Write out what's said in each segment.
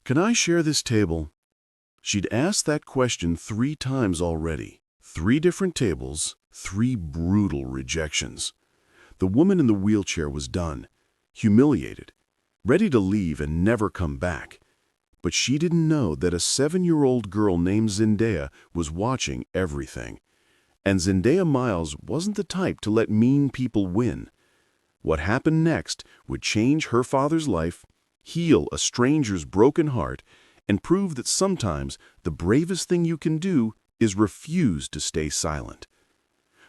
"Can I share this table?" She'd asked that question 3 times already. 3 different tables, 3 brutal rejections. The woman in the wheelchair was done, humiliated, ready to leave and never come back. But she didn't know that a 7-year-old girl named Zendaya was watching everything. And Zendaya Miles wasn't the type to let mean people win. What happened next would change her father's life, heal a stranger's broken heart, and prove that sometimes the bravest thing you can do is refuse to stay silent.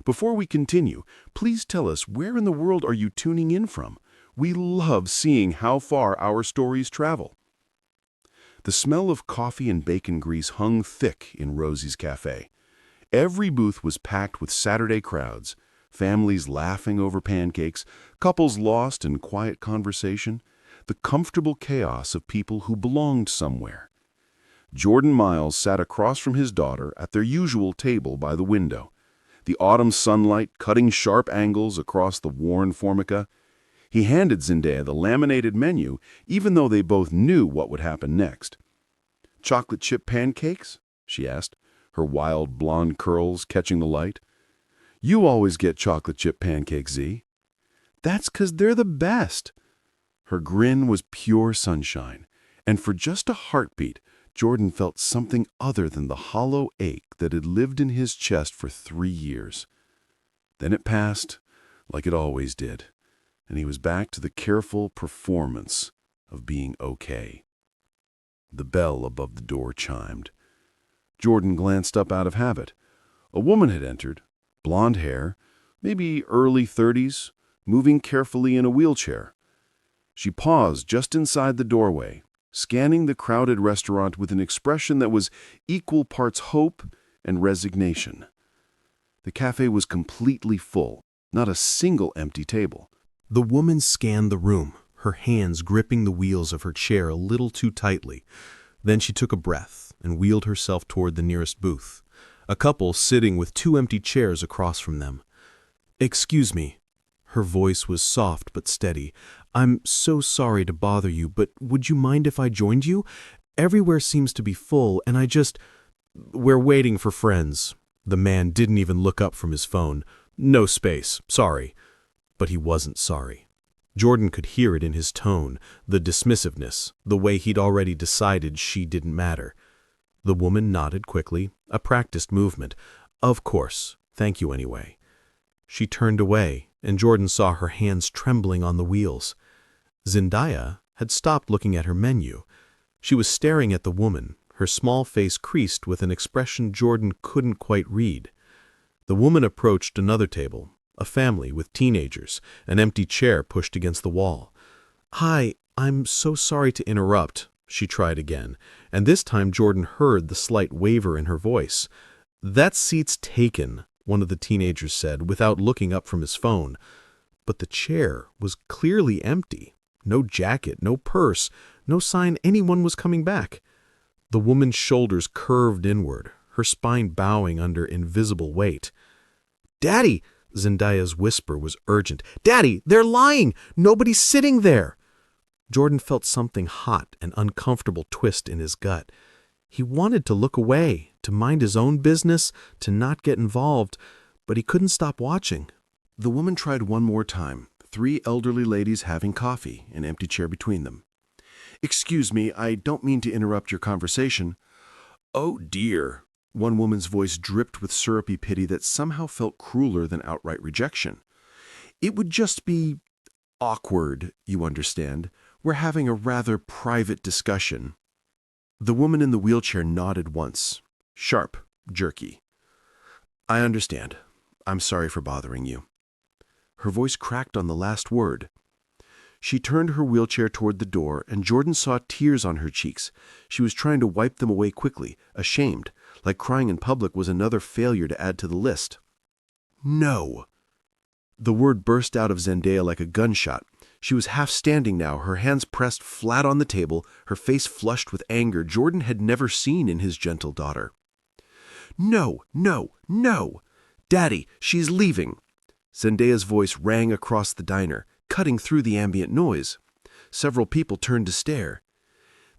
Before we continue, please tell us, where in the world are you tuning in from? We love seeing how far our stories travel. The smell of coffee and bacon grease hung thick in Rosie's cafe. Every booth was packed with Saturday crowds, families laughing over pancakes, couples lost in quiet conversation, the comfortable chaos of people who belonged somewhere. Jordan Miles sat across from his daughter at their usual table by the window, the autumn sunlight cutting sharp angles across the worn formica. He handed Zendaya the laminated menu, even though they both knew what would happen next. "Chocolate chip pancakes?" she asked, her wild blonde curls catching the light. "You always get chocolate chip pancakes, Z." "That's 'cause they're the best." Her grin was pure sunshine, and for just a heartbeat, Jordan felt something other than the hollow ache that had lived in his chest for 3 years. Then it passed, like it always did, and he was back to the careful performance of being okay. The bell above the door chimed. Jordan glanced up out of habit. A woman had entered, blonde hair, maybe early 30s, moving carefully in a wheelchair. She paused just inside the doorway, scanning the crowded restaurant with an expression that was equal parts hope and resignation. The cafe was completely full, not a single empty table. The woman scanned the room, her hands gripping the wheels of her chair a little too tightly. Then she took a breath and wheeled herself toward the nearest booth, a couple sitting with 2 empty chairs across from them. "Excuse me." Her voice was soft but steady. "I'm so sorry to bother you, but would you mind if I joined you? Everywhere seems to be full, and we're waiting for friends." The man didn't even look up from his phone. "No space, sorry." But he wasn't sorry. Jordan could hear it in his tone, the dismissiveness, the way he'd already decided she didn't matter. The woman nodded quickly, a practiced movement. "Of course, thank you anyway." She turned away, and Jordan saw her hands trembling on the wheels. Zendaya had stopped looking at her menu. She was staring at the woman, her small face creased with an expression Jordan couldn't quite read. The woman approached another table, a family with teenagers, an empty chair pushed against the wall. "Hi, I'm so sorry to interrupt," she tried again, and this time Jordan heard the slight waver in her voice. "That seat's taken," one of the teenagers said, without looking up from his phone. But the chair was clearly empty. No jacket, no purse, no sign anyone was coming back. The woman's shoulders curved inward, her spine bowing under invisible weight. "Daddy!" Zendaya's whisper was urgent. "Daddy, they're lying! Nobody's sitting there!" Jordan felt something hot and uncomfortable twist in his gut. He wanted to look away, to mind his own business, to not get involved, but he couldn't stop watching. The woman tried one more time, 3 elderly ladies having coffee, an empty chair between them. "Excuse me, I don't mean to interrupt your conversation." "Oh dear." One woman's voice dripped with syrupy pity that somehow felt crueler than outright rejection. "It would just be awkward, you understand. We're having a rather private discussion." The woman in the wheelchair nodded once, sharp, jerky. "I understand. I'm sorry for bothering you." Her voice cracked on the last word. She turned her wheelchair toward the door, and Jordan saw tears on her cheeks. She was trying to wipe them away quickly, ashamed, like crying in public was another failure to add to the list. "No." The word burst out of Zendaya like a gunshot. She was half standing now, her hands pressed flat on the table, her face flushed with anger Jordan had never seen in his gentle daughter. "No, no, no! Daddy, she's leaving!" Zendaya's voice rang across the diner, cutting through the ambient noise. Several people turned to stare.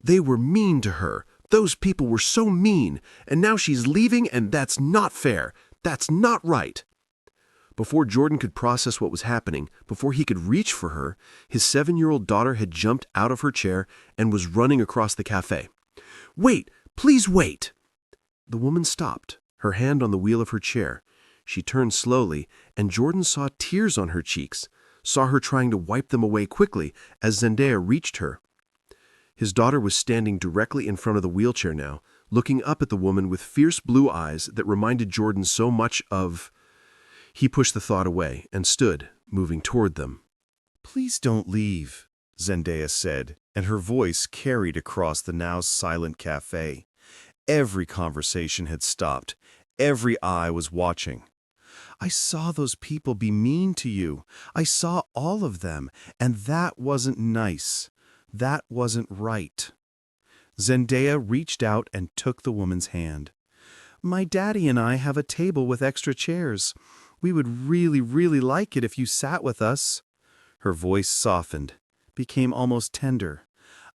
They were mean to her. Those people were so mean, and now she's leaving, and that's not fair. That's not right. Before Jordan could process what was happening, before he could reach for her, his 7-year-old daughter had jumped out of her chair and was running across the cafe. "Wait! Please wait!" The woman stopped, her hand on the wheel of her chair. She turned slowly, and Jordan saw tears on her cheeks, saw her trying to wipe them away quickly as Zendaya reached her. His daughter was standing directly in front of the wheelchair now, looking up at the woman with fierce blue eyes that reminded Jordan so much of... He pushed the thought away and stood, moving toward them. "Please don't leave," Zendaya said, and her voice carried across the now silent cafe. Every conversation had stopped. Every eye was watching. "I saw those people be mean to you. I saw all of them, and that wasn't nice. That wasn't right." Zendaya reached out and took the woman's hand. "My daddy and I have a table with extra chairs. We would really like it if you sat with us." Her voice softened, became almost tender.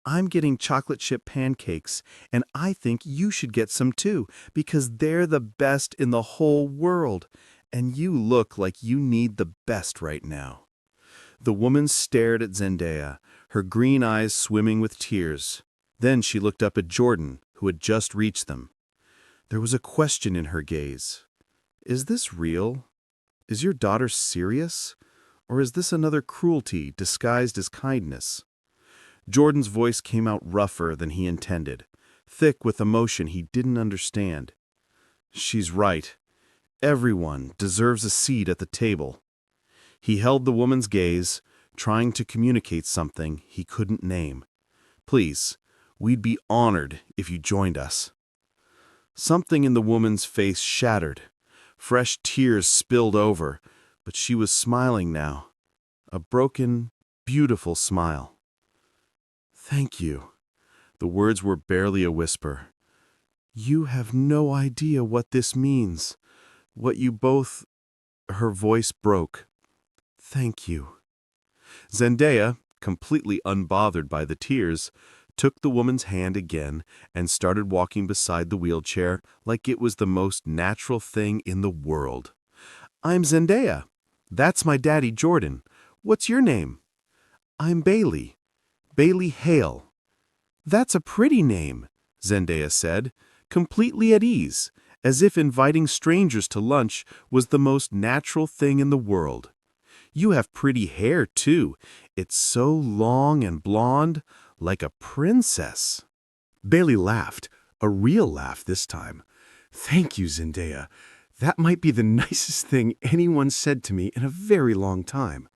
"I'm getting chocolate chip pancakes, and I think you should get some too, because they're the best in the whole world, and you look like you need the best right now." The woman stared at Zendaya, her green eyes swimming with tears. Then she looked up at Jordan, who had just reached them. There was a question in her gaze. "Is this real? Is your daughter serious? Or is this another cruelty disguised as kindness?" Jordan's voice came out rougher than he intended, thick with emotion he didn't understand. "She's right. Everyone deserves a seat at the table." He held the woman's gaze, trying to communicate something he couldn't name. "Please, we'd be honored if you joined us." Something in the woman's face shattered. Fresh tears spilled over, but she was smiling now. A broken, beautiful smile. "Thank you." The words were barely a whisper. "You have no idea what this means. What you both..." Her voice broke. "Thank you." Zendaya, completely unbothered by the tears, took the woman's hand again and started walking beside the wheelchair like it was the most natural thing in the world. "I'm Zendaya. That's my daddy, Jordan. What's your name?" "I'm Bailey. Bailey Hale." "That's a pretty name," Zendaya said, completely at ease, as if inviting strangers to lunch was the most natural thing in the world. "You have pretty hair, too. It's so long and blonde, like a princess." Bailey laughed, a real laugh this time. "Thank you, Zendaya. That might be the nicest thing anyone said to me in a very long time."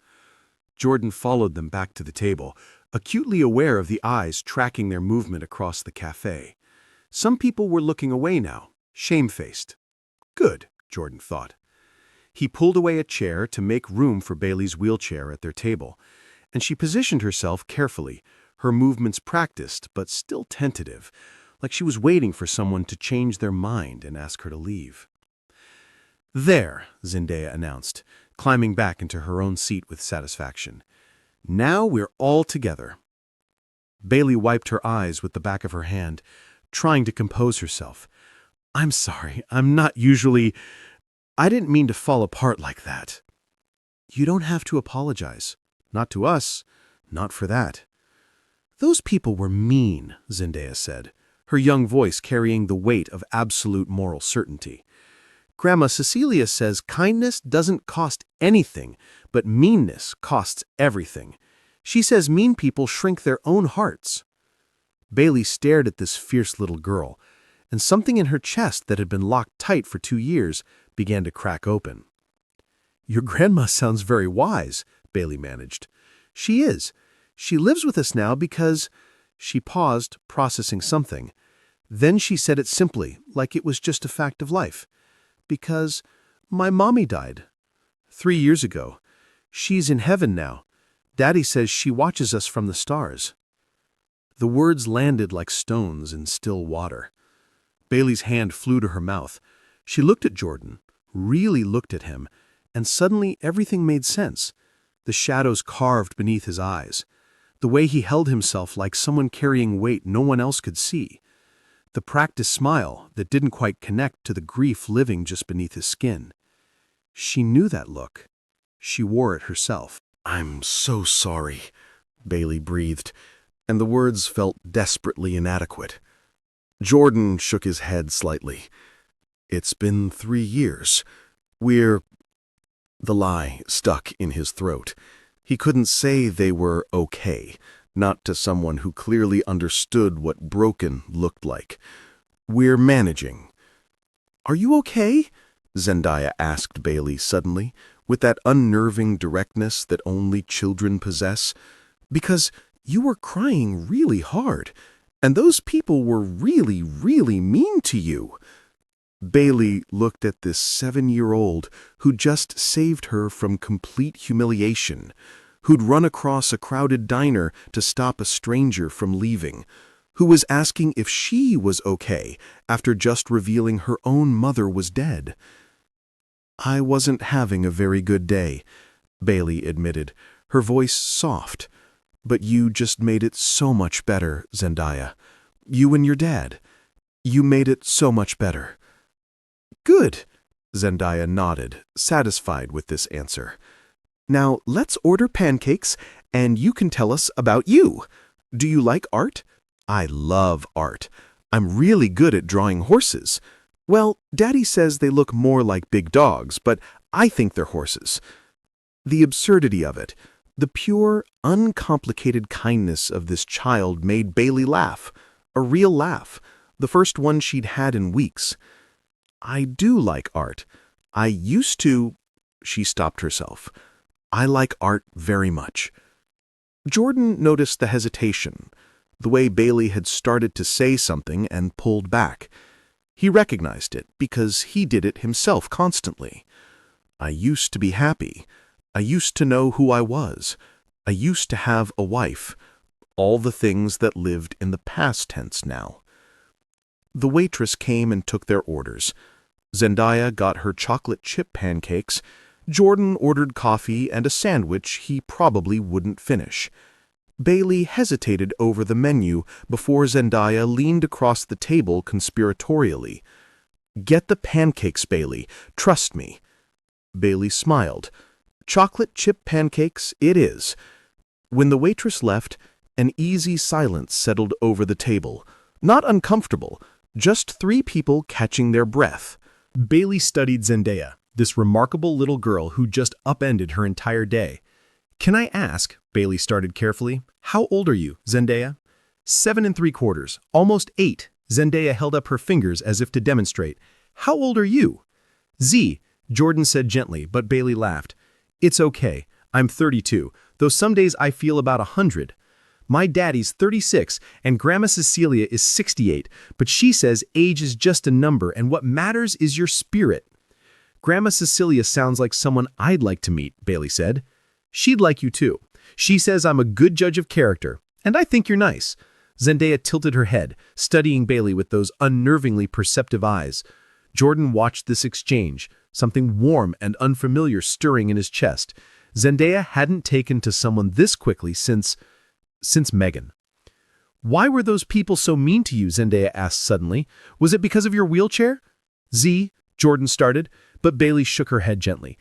Jordan followed them back to the table, acutely aware of the eyes tracking their movement across the cafe. Some people were looking away now, shamefaced. Good, Jordan thought. He pulled away a chair to make room for Bailey's wheelchair at their table, and she positioned herself carefully, her movements practiced but still tentative, like she was waiting for someone to change their mind and ask her to leave. "There," Zendaya announced, climbing back into her own seat with satisfaction. "Now we're all together." Bailey wiped her eyes with the back of her hand, trying to compose herself. "I'm sorry, I'm not usually... I didn't mean to fall apart like that." "You don't have to apologize. Not to us, not for that." "Those people were mean," Zendaya said, her young voice carrying the weight of absolute moral certainty. "Grandma Cecilia says kindness doesn't cost anything, but meanness costs everything. She says mean people shrink their own hearts." Bailey stared at this fierce little girl, and something in her chest that had been locked tight for 2 years began to crack open. "Your grandma sounds very wise," Bailey managed. "She is. She lives with us now because..." She paused, processing something. Then she said it simply, like it was just a fact of life. "Because my mommy died 3 years ago. She's in heaven now. Daddy says she watches us from the stars." The words landed like stones in still water. Bailey's hand flew to her mouth. She looked at Jordan, really looked at him, and suddenly everything made sense. The shadows carved beneath his eyes. the way he held himself like someone carrying weight no one else could see. The practiced smile that didn't quite connect to the grief living just beneath his skin. She knew that look. She wore it herself. "I'm so sorry," Bailey breathed, and the words felt desperately inadequate. Jordan shook his head slightly. "It's been 3 years. We're—" The lie stuck in his throat. He couldn't say they were okay, not to someone who clearly understood what broken looked like. "We're managing." "Are you okay?" Zendaya asked Bailey suddenly, with that unnerving directness that only children possess. "Because you were crying really hard, and those people were really, really mean to you." Bailey looked at this 7-year-old who just saved her from complete humiliation, who'd run across a crowded diner to stop a stranger from leaving, who was asking if she was okay after just revealing her own mother was dead. "I wasn't having a very good day," Bailey admitted, her voice soft. "But you just made it so much better, Zendaya. You and your dad. You made it so much better." "Good," Zendaya nodded, satisfied with this answer. "Now let's order pancakes, and you can tell us about you. Do you like art?" "I love art. I'm really good at drawing horses." "Well, Daddy says they look more like big dogs, but I think they're horses." The absurdity of it, the pure, uncomplicated kindness of this child made Bailey laugh. A real laugh, the first one she'd had in weeks. "I do like art. I used to—" She stopped herself. "I like art very much." Jordan noticed the hesitation, the way Bailey had started to say something and pulled back. He recognized it because he did it himself constantly. "I used to be happy. I used to know who I was. I used to have a wife." All the things that lived in the past tense now. The waitress came and took their orders. Zendaya got her chocolate chip pancakes. Jordan ordered coffee and a sandwich he probably wouldn't finish. Bailey hesitated over the menu before Zendaya leaned across the table conspiratorially. "Get the pancakes, Bailey. Trust me." Bailey smiled. "Chocolate chip pancakes it is." When the waitress left, an easy silence settled over the table. Not uncomfortable, just 3 people catching their breath. Bailey studied Zendaya, this remarkable little girl who just upended her entire day. "Can I ask," Bailey started carefully, "how old are you, Zendaya?" 7 3/4, almost 8. Zendaya held up her fingers as if to demonstrate. "How old are you?" "Z," Jordan said gently, but Bailey laughed. "It's okay. I'm 32, though some days I feel about 100. My daddy's 36, and Grandma Cecilia is 68, but she says age is just a number, and what matters is your spirit." "Grandma Cecilia sounds like someone I'd like to meet," Bailey said. "She'd like you too. She says I'm a good judge of character, and I think you're nice." Zendaya tilted her head, studying Bailey with those unnervingly perceptive eyes. Jordan watched this exchange, something warm and unfamiliar stirring in his chest. Zendaya hadn't taken to someone this quickly since Megan. "Why were those people so mean to you?" Zendaya asked suddenly. "Was it because of your wheelchair?" "Z," Jordan started, but Bailey shook her head gently.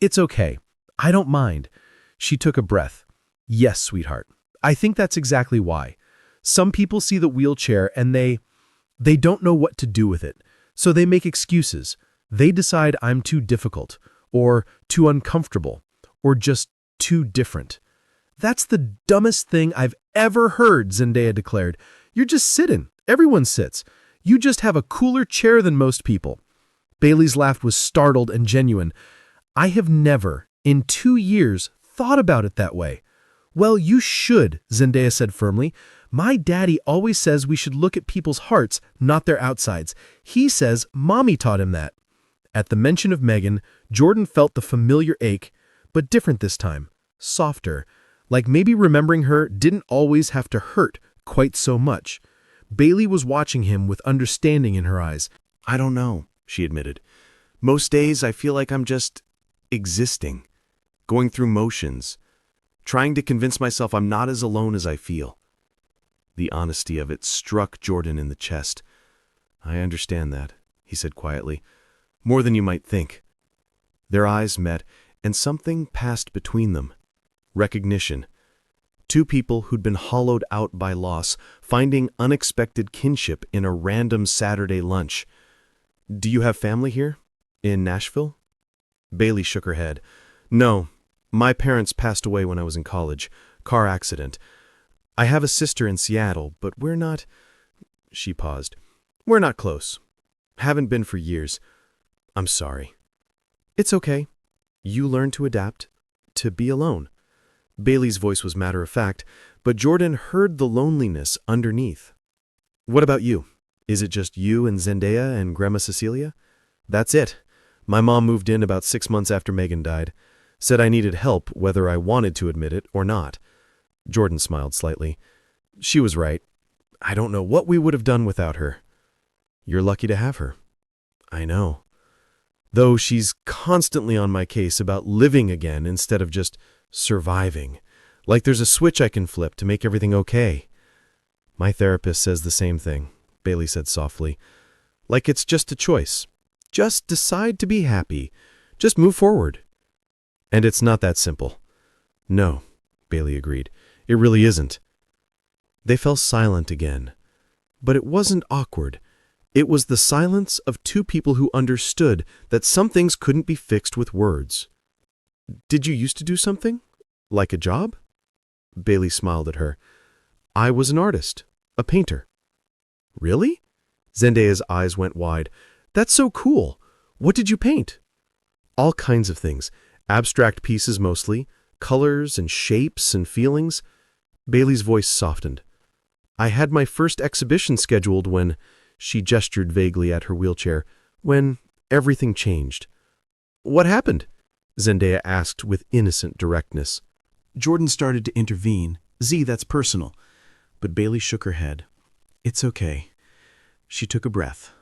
"It's okay. I don't mind." She took a breath. "Yes, sweetheart. I think that's exactly why. Some people see the wheelchair and they don't know what to do with it. So they make excuses. They decide I'm too difficult, or too uncomfortable, or just too different." "That's the dumbest thing I've ever heard," Zendaya declared. "You're just sitting. Everyone sits. You just have a cooler chair than most people." Bailey's laugh was startled and genuine. "I have never, in 2 years, thought about it that way." "Well, you should," Zendaya said firmly. "My daddy always says we should look at people's hearts, not their outsides. He says Mommy taught him that." At the mention of Megan, Jordan felt the familiar ache, but different this time, softer. Like maybe remembering her didn't always have to hurt quite so much. Bailey was watching him with understanding in her eyes. "I don't know," she admitted. "Most days I feel like I'm just existing, going through motions, trying to convince myself I'm not as alone as I feel." The honesty of it struck Jordan in the chest. "I understand that," he said quietly. "More than you might think." Their eyes met, and something passed between them. Recognition. Two people who'd been hollowed out by loss, finding unexpected kinship in a random Saturday lunch. "Do you have family here? In Nashville?" Bailey shook her head. "No. My parents passed away when I was in college. Car accident. I have a sister in Seattle, but we're not—" She paused. "We're not close. Haven't been for years. I'm sorry." "It's okay. You learn to adapt, to be alone." Bailey's voice was matter-of-fact, but Jordan heard the loneliness underneath. "What about you? Is it just you and Zendaya and Grandma Cecilia?" "That's it. My mom moved in about 6 months after Megan died. Said I needed help whether I wanted to admit it or not." Jordan smiled slightly. "She was right. I don't know what we would have done without her." "You're lucky to have her." "I know. Though she's constantly on my case about living again instead of just surviving. Like there's a switch I can flip to make everything okay." "My therapist says the same thing," Bailey said softly. "Like it's just a choice. Just decide to be happy. Just move forward." "And it's not that simple." "No," Bailey agreed. "It really isn't." They fell silent again. But it wasn't awkward. It was the silence of two people who understood that some things couldn't be fixed with words. "Did you used to do something? Like a job?" Bailey smiled at her. "I was an artist. A painter." "Really?" Zendaya's eyes went wide. "That's so cool. What did you paint?" "All kinds of things. Abstract pieces mostly. Colors and shapes and feelings." Bailey's voice softened. "I had my first exhibition scheduled when—" She gestured vaguely at her wheelchair. "When everything changed." "What happened?" Zendaya asked with innocent directness. Jordan started to intervene. "Z, that's personal." But Bailey shook her head. "It's okay." She took a breath.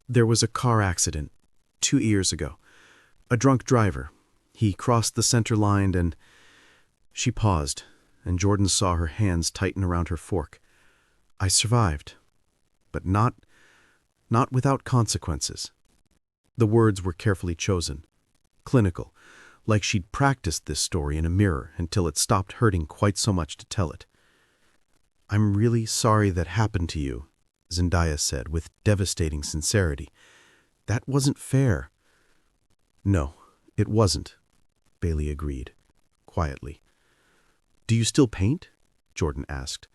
"There was a car accident 2 years ago. A drunk driver. He crossed the center line and—" She paused, and Jordan saw her hands tighten around her fork. "I survived. But not without consequences." The words were carefully chosen. Clinical, like she'd practiced this story in a mirror until it stopped hurting quite so much to tell it. "I'm really sorry that happened to you," Zendaya said with devastating sincerity. "That wasn't fair." "No, it wasn't," Bailey agreed, quietly. "Do you still paint?" Jordan asked.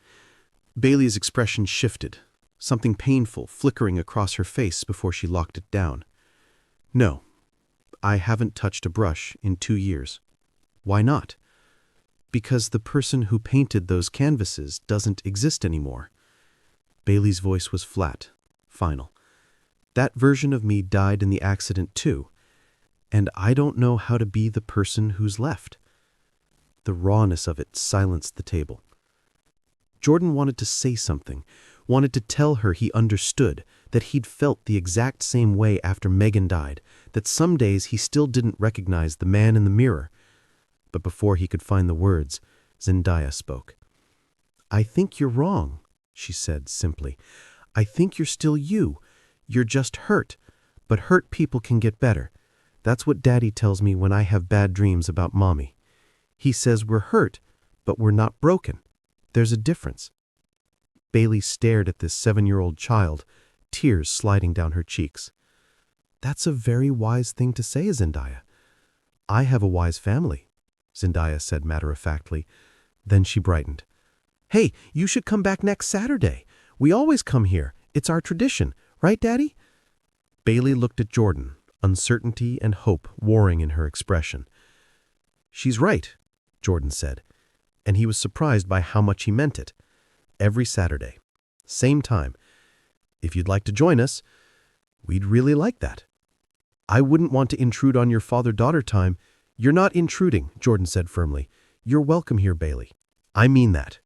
Bailey's expression shifted, something painful flickering across her face before she locked it down. "No, I haven't touched a brush in 2 years." "Why not?" "Because the person who painted those canvases doesn't exist anymore." Bailey's voice was flat, final. "That version of me died in the accident too, and I don't know how to be the person who's left." The rawness of it silenced the table. Jordan wanted to say something, wanted to tell her he understood, that he'd felt the exact same way after Megan died, that some days he still didn't recognize the man in the mirror. But before he could find the words, Zendaya spoke. "I think you're wrong," she said simply. "I think you're still you. You're just hurt. But hurt people can get better. That's what Daddy tells me when I have bad dreams about Mommy. He says we're hurt, but we're not broken. There's a difference." Bailey stared at this 7-year-old child, tears sliding down her cheeks. "That's a very wise thing to say, Zendaya." "I have a wise family," Zendaya said matter-of-factly. Then she brightened. "Hey, you should come back next Saturday. We always come here. It's our tradition. Right, Daddy?" Bailey looked at Jordan, uncertainty and hope warring in her expression. "She's right," Jordan said, and he was surprised by how much he meant it. "Every Saturday. Same time. If you'd like to join us, we'd really like that." "I wouldn't want to intrude on your father-daughter time." "You're not intruding," Jordan said firmly. "You're welcome here, Bailey. I mean that."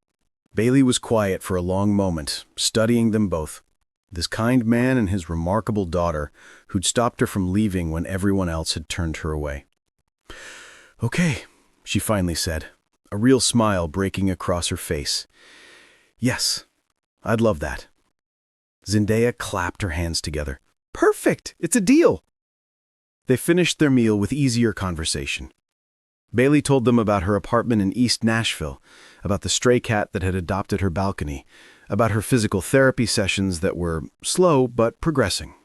Bailey was quiet for a long moment, studying them both. This kind man and his remarkable daughter, who'd stopped her from leaving when everyone else had turned her away. "Okay," she finally said. a real smile breaking across her face. "Yes, I'd love that." Zendaya clapped her hands together. "Perfect! It's a deal!" They finished their meal with easier conversation. Bailey told them about her apartment in East Nashville, about the stray cat that had adopted her balcony, about her physical therapy sessions that were slow but progressing.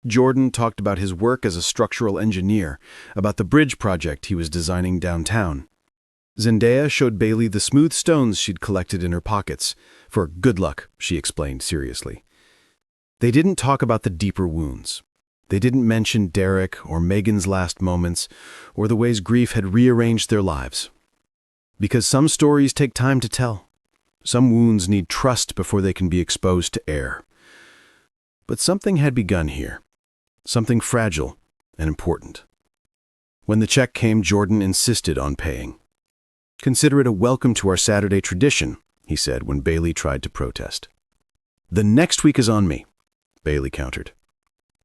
Jordan talked about his work as a structural engineer, about the bridge project he was designing downtown. Zendaya showed Bailey the smooth stones she'd collected in her pockets. For good luck, she explained seriously. They didn't talk about the deeper wounds. They didn't mention Derek or Megan's last moments or the ways grief had rearranged their lives. Because some stories take time to tell. Some wounds need trust before they can be exposed to air. But something had begun here. Something fragile and important. When the check came, Jordan insisted on paying. "Consider it a welcome to our Saturday tradition," he said when Bailey tried to protest. "The next week is on me," Bailey countered.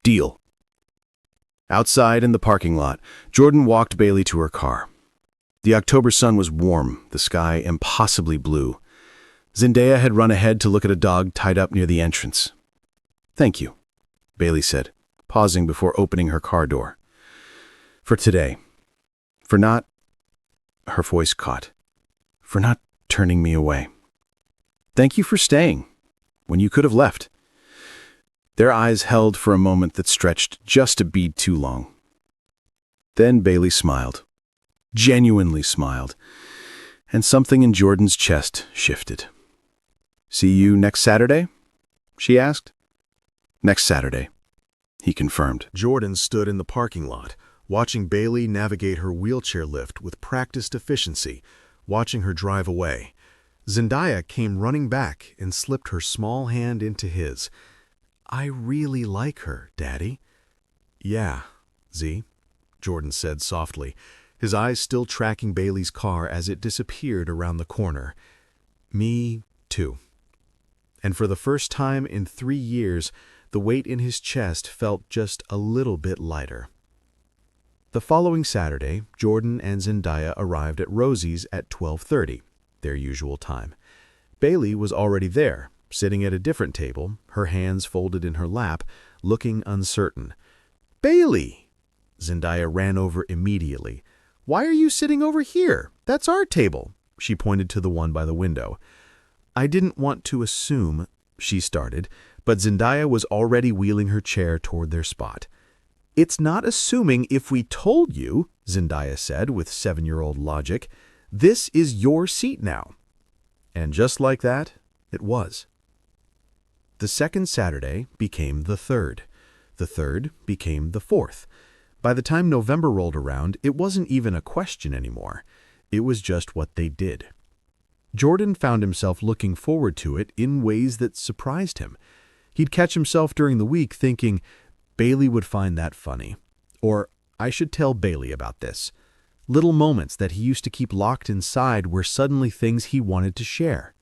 "Deal." Outside in the parking lot, Jordan walked Bailey to her car. The October sun was warm, the sky impossibly blue. Zendaya had run ahead to look at a dog tied up near the entrance. "Thank you," Bailey said, pausing before opening her car door. "For today. For not—" her voice caught. "For not turning me away. Thank you for staying, when you could have left." Their eyes held for a moment that stretched just a bead too long. Then Bailey smiled. Genuinely smiled. And something in Jordan's chest shifted. "See you next Saturday?" she asked. "Next Saturday," he confirmed. Jordan stood in the parking lot, watching Bailey navigate her wheelchair lift with practiced efficiency, watching her drive away. Zendaya came running back and slipped her small hand into his. "I really like her, Daddy." "Yeah, Z," Jordan said softly, his eyes still tracking Bailey's car as it disappeared around the corner. "Me too." And for the first time in 3 years, the weight in his chest felt just a little bit lighter. The following Saturday, Jordan and Zendaya arrived at Rosie's at 12:30, their usual time. Bailey was already there, sitting at a different table, her hands folded in her lap, looking uncertain. "Bailey!" Zendaya ran over immediately. "Why are you sitting over here? That's our table." She pointed to the one by the window. "I didn't want to assume," she started, but Zendaya was already wheeling her chair toward their spot. "It's not assuming if we told you," Zendaya said with 7-year-old logic. "This is your seat now." And just like that, it was. The second Saturday became the third. The third became the fourth. By the time November rolled around, it wasn't even a question anymore. It was just what they did. Jordan found himself looking forward to it in ways that surprised him. He'd catch himself during the week thinking, Bailey would find that funny. Or, I should tell Bailey about this. Little moments that he used to keep locked inside were suddenly things he wanted to share.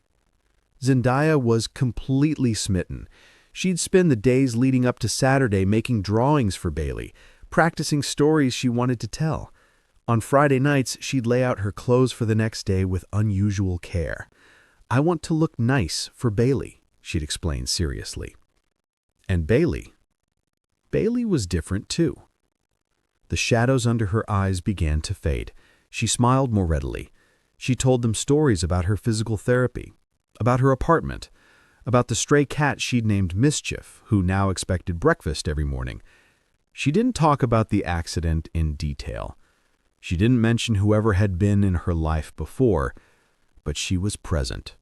Zendaya was completely smitten. She'd spend the days leading up to Saturday making drawings for Bailey, practicing stories she wanted to tell. On Friday nights, she'd lay out her clothes for the next day with unusual care. "I want to look nice for Bailey," she'd explain seriously. And Bailey was different too. The shadows under her eyes began to fade. She smiled more readily. She told them stories about her physical therapy, about her apartment, about the stray cat she'd named Mischief, who now expected breakfast every morning. She didn't talk about the accident in detail. She didn't mention whoever had been in her life before, but she was present.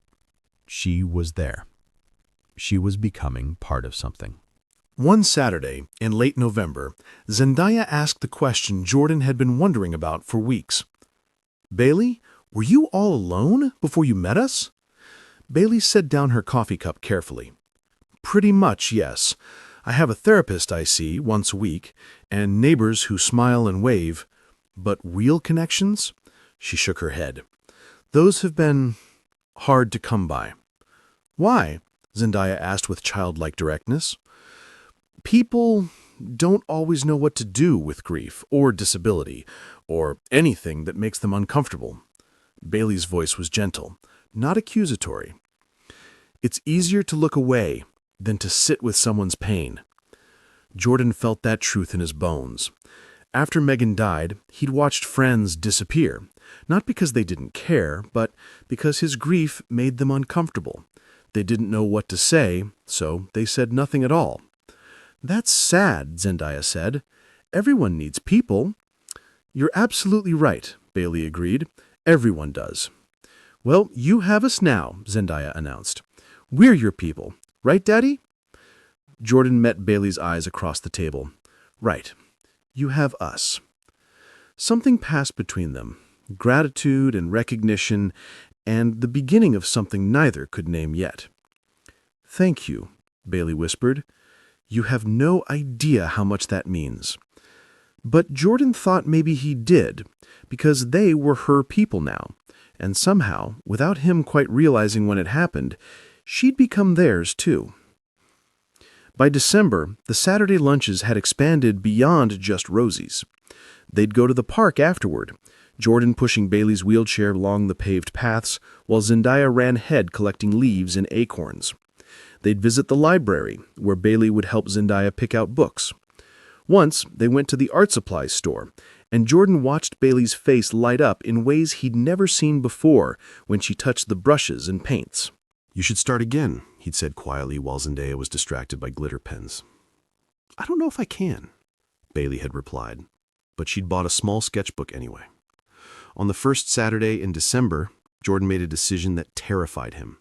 She was there. She was becoming part of something. One Saturday, in late November, Zendaya asked the question Jordan had been wondering about for weeks. "Bailey, were you all alone before you met us?" Bailey set down her coffee cup carefully. "Pretty much, yes. I have a therapist I see once a week, and neighbors who smile and wave. But real connections?" She shook her head. "Those have been hard to come by." "Why?" Zendaya asked with childlike directness. "People don't always know what to do with grief or disability or anything that makes them uncomfortable. Bailey's voice was gentle, not accusatory. "It's easier to look away than to sit with someone's pain." Jordan felt that truth in his bones. After Megan died, he'd watched friends disappear, not because they didn't care, but because his grief made them uncomfortable. They didn't know what to say, so they said nothing at all. "That's sad," Zendaya said. "Everyone needs people." "You're absolutely right," Bailey agreed. "Everyone does." "Well, you have us now," Zendaya announced. "We're your people. Right, Daddy?" Jordan met Bailey's eyes across the table. "Right. You have us." Something passed between them, gratitude and recognition, and the beginning of something neither could name yet. "Thank you," Bailey whispered. "You have no idea how much that means." But Jordan thought maybe he did, because they were her people now, and somehow, without him quite realizing when it happened, she'd become theirs too. By December, the Saturday lunches had expanded beyond just Rosie's. They'd go to the park afterward, Jordan pushing Bailey's wheelchair along the paved paths, while Zendaya ran ahead collecting leaves and acorns. They'd visit the library, where Bailey would help Zendaya pick out books. Once, they went to the art supplies store, and Jordan watched Bailey's face light up in ways he'd never seen before when she touched the brushes and paints. "You should start again," he'd said quietly while Zendaya was distracted by glitter pens. "I don't know if I can," Bailey had replied, but she'd bought a small sketchbook anyway. On the first Saturday in December, Jordan made a decision that terrified him.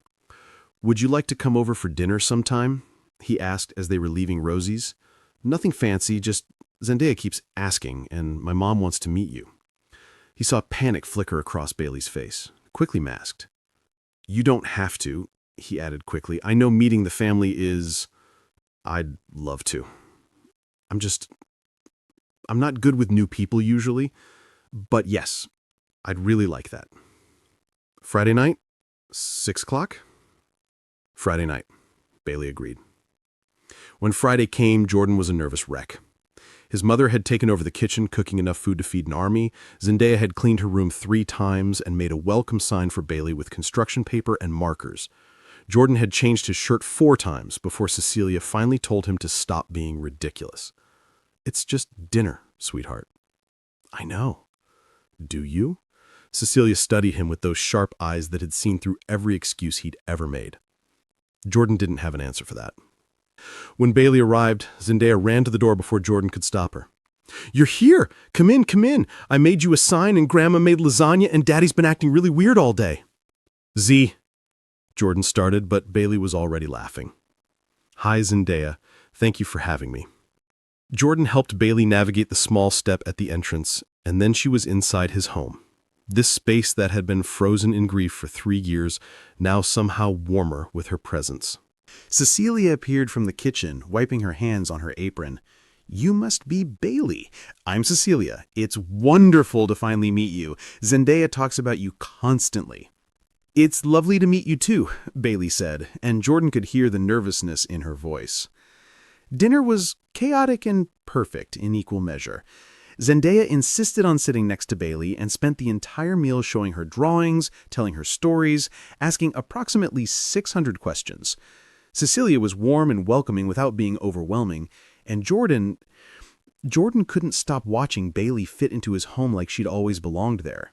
"Would you like to come over for dinner sometime?" he asked as they were leaving Rosie's. "Nothing fancy, just Zendaya keeps asking, and my mom wants to meet you." He saw panic flicker across Bailey's face, quickly masked. "You don't have to," he added quickly. "I know meeting the family is... I'd love to. I'm not good with new people usually, but yes, I'd really like that." "Friday night? 6 o'clock?" "Friday night," Bailey agreed. When Friday came, Jordan was a nervous wreck. His mother had taken over the kitchen, cooking enough food to feed an army. Zendaya had cleaned her room 3 times and made a welcome sign for Bailey with construction paper and markers. Jordan had changed his shirt 4 times before Cecilia finally told him to stop being ridiculous. "It's just dinner, sweetheart." "I know." "Do you?" Cecilia studied him with those sharp eyes that had seen through every excuse he'd ever made. Jordan didn't have an answer for that. When Bailey arrived, Zendaya ran to the door before Jordan could stop her. "You're here! Come in, come in! I made you a sign and Grandma made lasagna and Daddy's been acting really weird all day." Jordan started, but Bailey was already laughing. "Hi, Zendaya. Thank you for having me." Jordan helped Bailey navigate the small step at the entrance, and then she was inside his home. This space that had been frozen in grief for 3 years, now somehow warmer with her presence. Cecilia appeared from the kitchen, wiping her hands on her apron. "You must be Bailey. I'm Cecilia. It's wonderful to finally meet you. Zendaya talks about you constantly." "It's lovely to meet you too," Bailey said, and Jordan could hear the nervousness in her voice. Dinner was chaotic and perfect in equal measure. Zendaya insisted on sitting next to Bailey and spent the entire meal showing her drawings, telling her stories, asking approximately 600 questions. Cecilia was warm and welcoming without being overwhelming, and Jordan couldn't stop watching Bailey fit into his home like she'd always belonged there.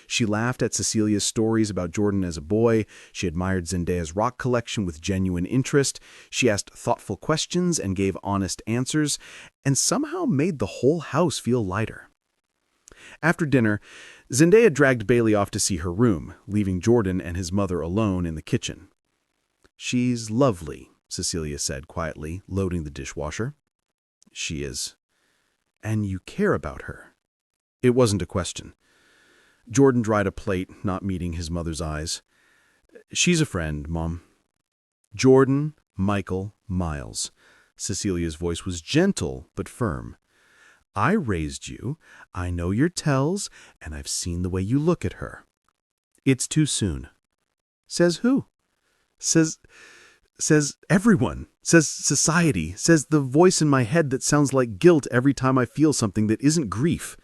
She laughed at Cecilia's stories about Jordan as a boy, she admired Zendaya's rock collection with genuine interest, she asked thoughtful questions and gave honest answers, and somehow made the whole house feel lighter. After dinner, Zendaya dragged Bailey off to see her room, leaving Jordan and his mother alone in the kitchen. "She's lovely," Cecilia said quietly, loading the dishwasher. "She is. And you care about her." It wasn't a question. Jordan dried a plate, not meeting his mother's eyes. "She's a friend, Mom." "Jordan, Michael, Miles." Cecilia's voice was gentle but firm. "I raised you, I know your tells, and I've seen the way you look at her." "It's too soon." "Says who?" Says everyone. Says society. Says the voice in my head that sounds like guilt every time I feel something that isn't grief."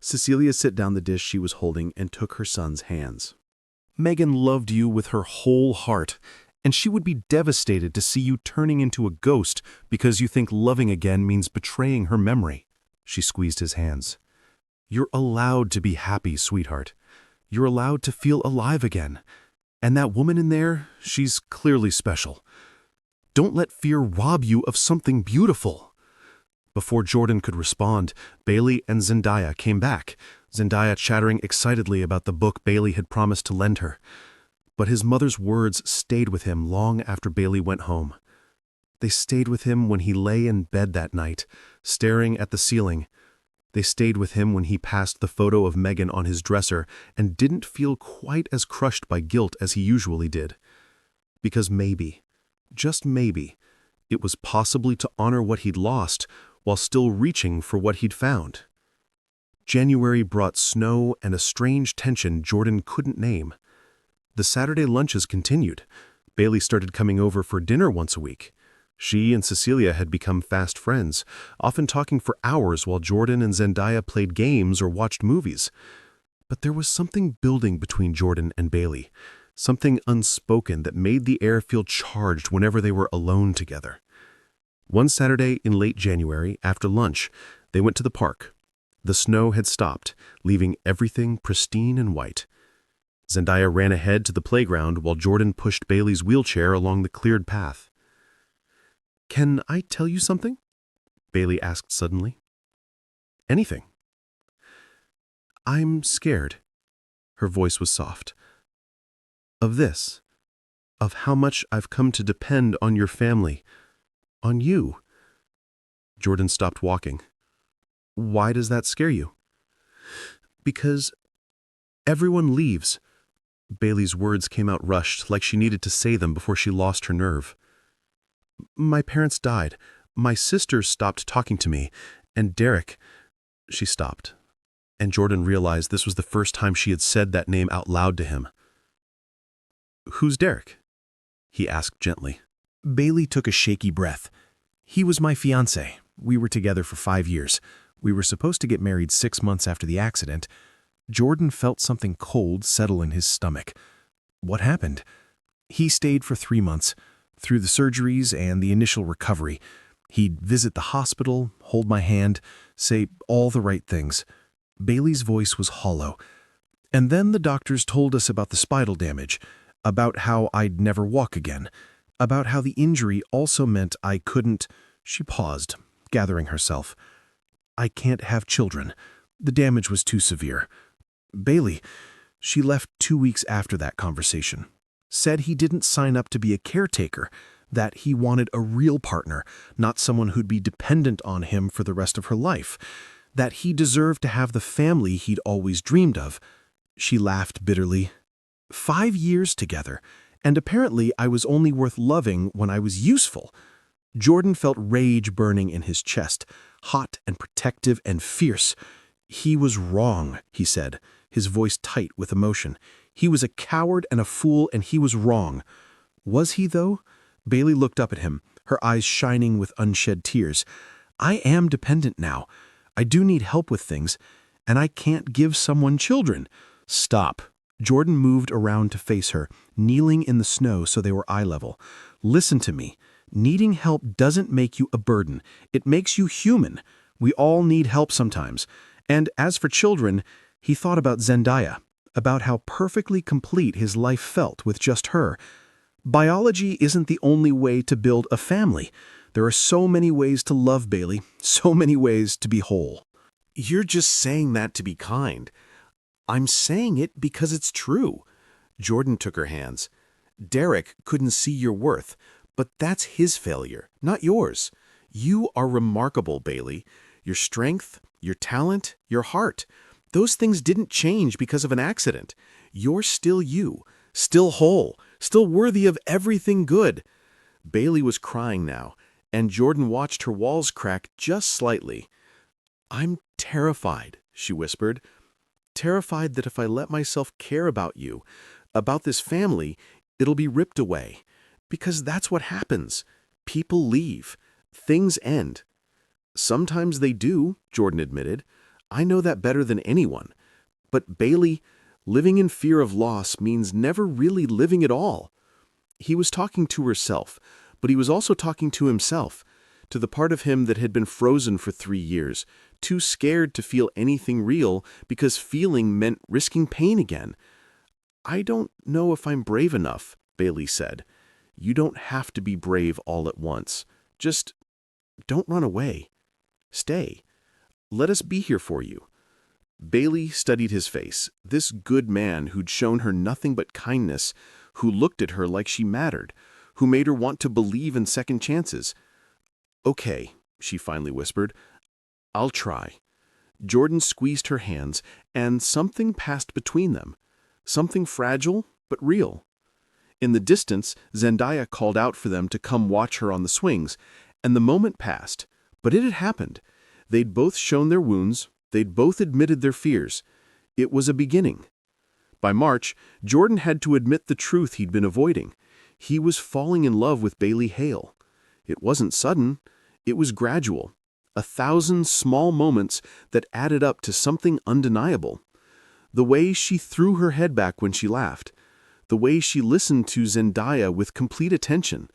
Cecilia set down the dish she was holding and took her son's hands. Megan loved you with her whole heart, and she would be devastated to see you turning into a ghost because you think loving again means betraying her memory. She squeezed his hands. You're allowed to be happy, sweetheart. You're allowed to feel alive again. And that woman in there, she's clearly special. Don't let fear rob you of something beautiful. Before Jordan could respond, Bailey and Zendaya came back, Zendaya chattering excitedly about the book Bailey had promised to lend her. But his mother's words stayed with him long after Bailey went home. They stayed with him when he lay in bed that night, staring at the ceiling. They stayed with him when he passed the photo of Megan on his dresser and didn't feel quite as crushed by guilt as he usually did. Because maybe, just maybe, it was possibly to honor what he'd lost while still reaching for what he'd found. January brought snow and a strange tension Jordan couldn't name. The Saturday lunches continued. Bailey started coming over for dinner once a week. She and Cecilia had become fast friends, often talking for hours while Jordan and Zendaya played games or watched movies. But there was something building between Jordan and Bailey, something unspoken that made the air feel charged whenever they were alone together. One Saturday in late January, after lunch, they went to the park. The snow had stopped, leaving everything pristine and white. Zendaya ran ahead to the playground while Jordan pushed Bailey's wheelchair along the cleared path. "Can I tell you something?" Bailey asked suddenly. "Anything." "I'm scared." Her voice was soft. "Of this. Of how much I've come to depend on your family. On you." Jordan stopped walking. "Why does that scare you?" "Because everyone leaves." Bailey's words came out rushed, like she needed to say them before she lost her nerve. "My parents died. My sister stopped talking to me. And Derek." She stopped, and Jordan realized this was the first time she had said that name out loud to him. "Who's Derek?" he asked gently. Bailey took a shaky breath. "He was my fiancé. We were together for 5 years. We were supposed to get married 6 months after the accident." Jordan felt something cold settle in his stomach. What happened? "He stayed for 3 months, through the surgeries and the initial recovery. He'd visit the hospital, hold my hand, say all the right things." Bailey's voice was hollow. "And then the doctors told us about the spinal damage, about how I'd never walk again, about how the injury also meant I couldn't—" She paused, gathering herself. "I can't have children. The damage was too severe." Bailey, she left 2 weeks after that conversation, said he didn't sign up to be a caretaker, that he wanted a real partner, not someone who'd be dependent on him for the rest of her life, that he deserved to have the family he'd always dreamed of. She laughed bitterly. 5 years together, and apparently I was only worth loving when I was useful. Jordan felt rage burning in his chest, hot and protective and fierce. "He was wrong," he said, his voice tight with emotion. "He was a coward and a fool, and he was wrong." Was he, though? Bailey looked up at him, her eyes shining with unshed tears. "I am dependent now. I do need help with things, and I can't give someone children." "Stop." Jordan moved around to face her, kneeling in the snow so they were eye level. "Listen to me. Needing help doesn't make you a burden. It makes you human. We all need help sometimes. And as for children," he thought about Zendaya, about how perfectly complete his life felt with just her. "Biology isn't the only way to build a family. There are so many ways to love, Bailey, so many ways to be whole." "You're just saying that to be kind." "I'm saying it because it's true." Jordan took her hands. "Derek couldn't see your worth, but that's his failure, not yours. You are remarkable, Bailey. Your strength, your talent, your heart. Those things didn't change because of an accident. You're still you, still whole, still worthy of everything good." Bailey was crying now, and Jordan watched her walls crack just slightly. "I'm terrified," she whispered. "Terrified that if I let myself care about you, about this family, it'll be ripped away. Because that's what happens. People leave. Things end." "Sometimes they do," Jordan admitted. I know that better than anyone. But Bailey, living in fear of loss means never really living at all. He was talking to herself, but he was also talking to himself, to the part of him that had been frozen for 3 years, too scared to feel anything real because feeling meant risking pain again. I don't know if I'm brave enough, Bailey said. You don't have to be brave all at once. Just don't run away. Stay. Let us be here for you. Bailey studied his face, this good man who'd shown her nothing but kindness, who looked at her like she mattered, who made her want to believe in second chances. Okay, she finally whispered. I'll try. Jordan squeezed her hands, and something passed between them. Something fragile, but real. In the distance, Zendaya called out for them to come watch her on the swings, and the moment passed. But it had happened. They'd both shown their wounds. They'd both admitted their fears. It was a beginning. By March, Jordan had to admit the truth he'd been avoiding. He was falling in love with Bailey Hale. It wasn't sudden. It was gradual. 1,000 small moments that added up to something undeniable. The way she threw her head back when she laughed. The way she listened to Zendaya with complete attention.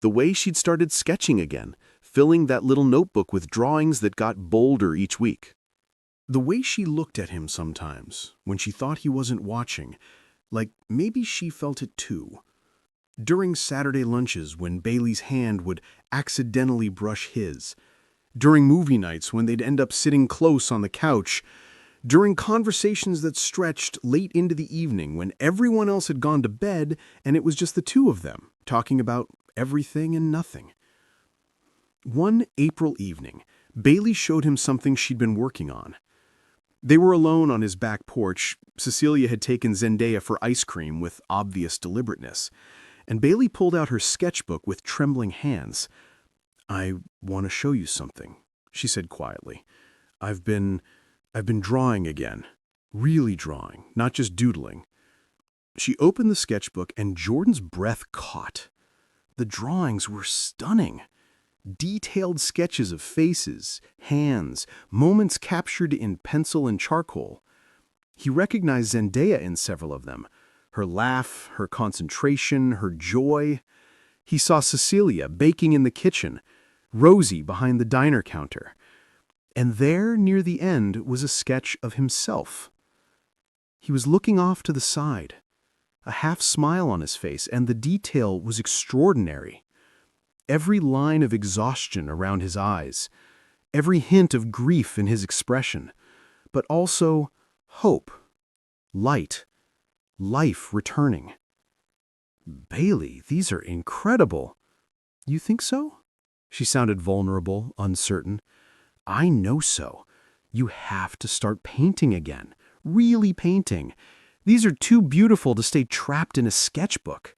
The way she'd started sketching again, filling that little notebook with drawings that got bolder each week. The way she looked at him sometimes, when she thought he wasn't watching, like maybe she felt it too. During Saturday lunches when Bailey's hand would accidentally brush his. During movie nights when they'd end up sitting close on the couch. During conversations that stretched late into the evening when everyone else had gone to bed and it was just the two of them, talking about everything and nothing. One April evening, Bailey showed him something she'd been working on. They were alone on his back porch. Cecilia had taken Zendaya for ice cream with obvious deliberateness, and Bailey pulled out her sketchbook with trembling hands. I want to show you something, she said quietly. I've been drawing again. Really drawing, not just doodling. She opened the sketchbook and Jordan's breath caught. The drawings were stunning. Detailed sketches of faces, hands, moments captured in pencil and charcoal. He recognized Zendaya in several of them. Her laugh, her concentration, her joy. He saw Cecilia baking in the kitchen, Rosie behind the diner counter. And there, near the end, was a sketch of himself. He was looking off to the side, a half smile on his face, and the detail was extraordinary. Every line of exhaustion around his eyes, every hint of grief in his expression, but also hope, light, life returning. Bailey, these are incredible. You think so? She sounded vulnerable, uncertain. I know so. You have to start painting again, really painting. These are too beautiful to stay trapped in a sketchbook.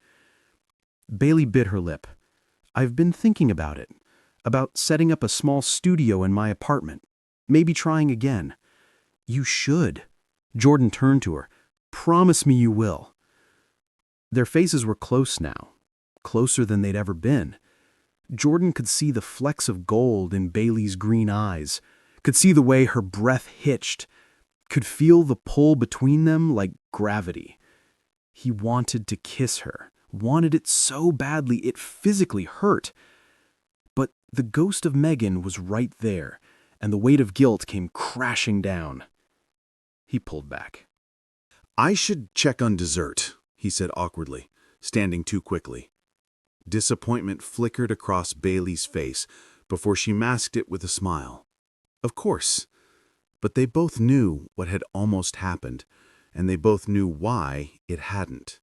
Bailey bit her lip. I've been thinking about it, about setting up a small studio in my apartment, maybe trying again. You should. Jordan turned to her. Promise me you will. Their faces were close now, closer than they'd ever been. Jordan could see the flecks of gold in Bailey's green eyes, could see the way her breath hitched, could feel the pull between them like gravity. He wanted to kiss her. Wanted it so badly it physically hurt. But the ghost of Megan was right there, and the weight of guilt came crashing down. He pulled back. I should check on dessert, he said awkwardly, standing too quickly. Disappointment flickered across Bailey's face before she masked it with a smile. Of course. But they both knew what had almost happened, and they both knew why it hadn't.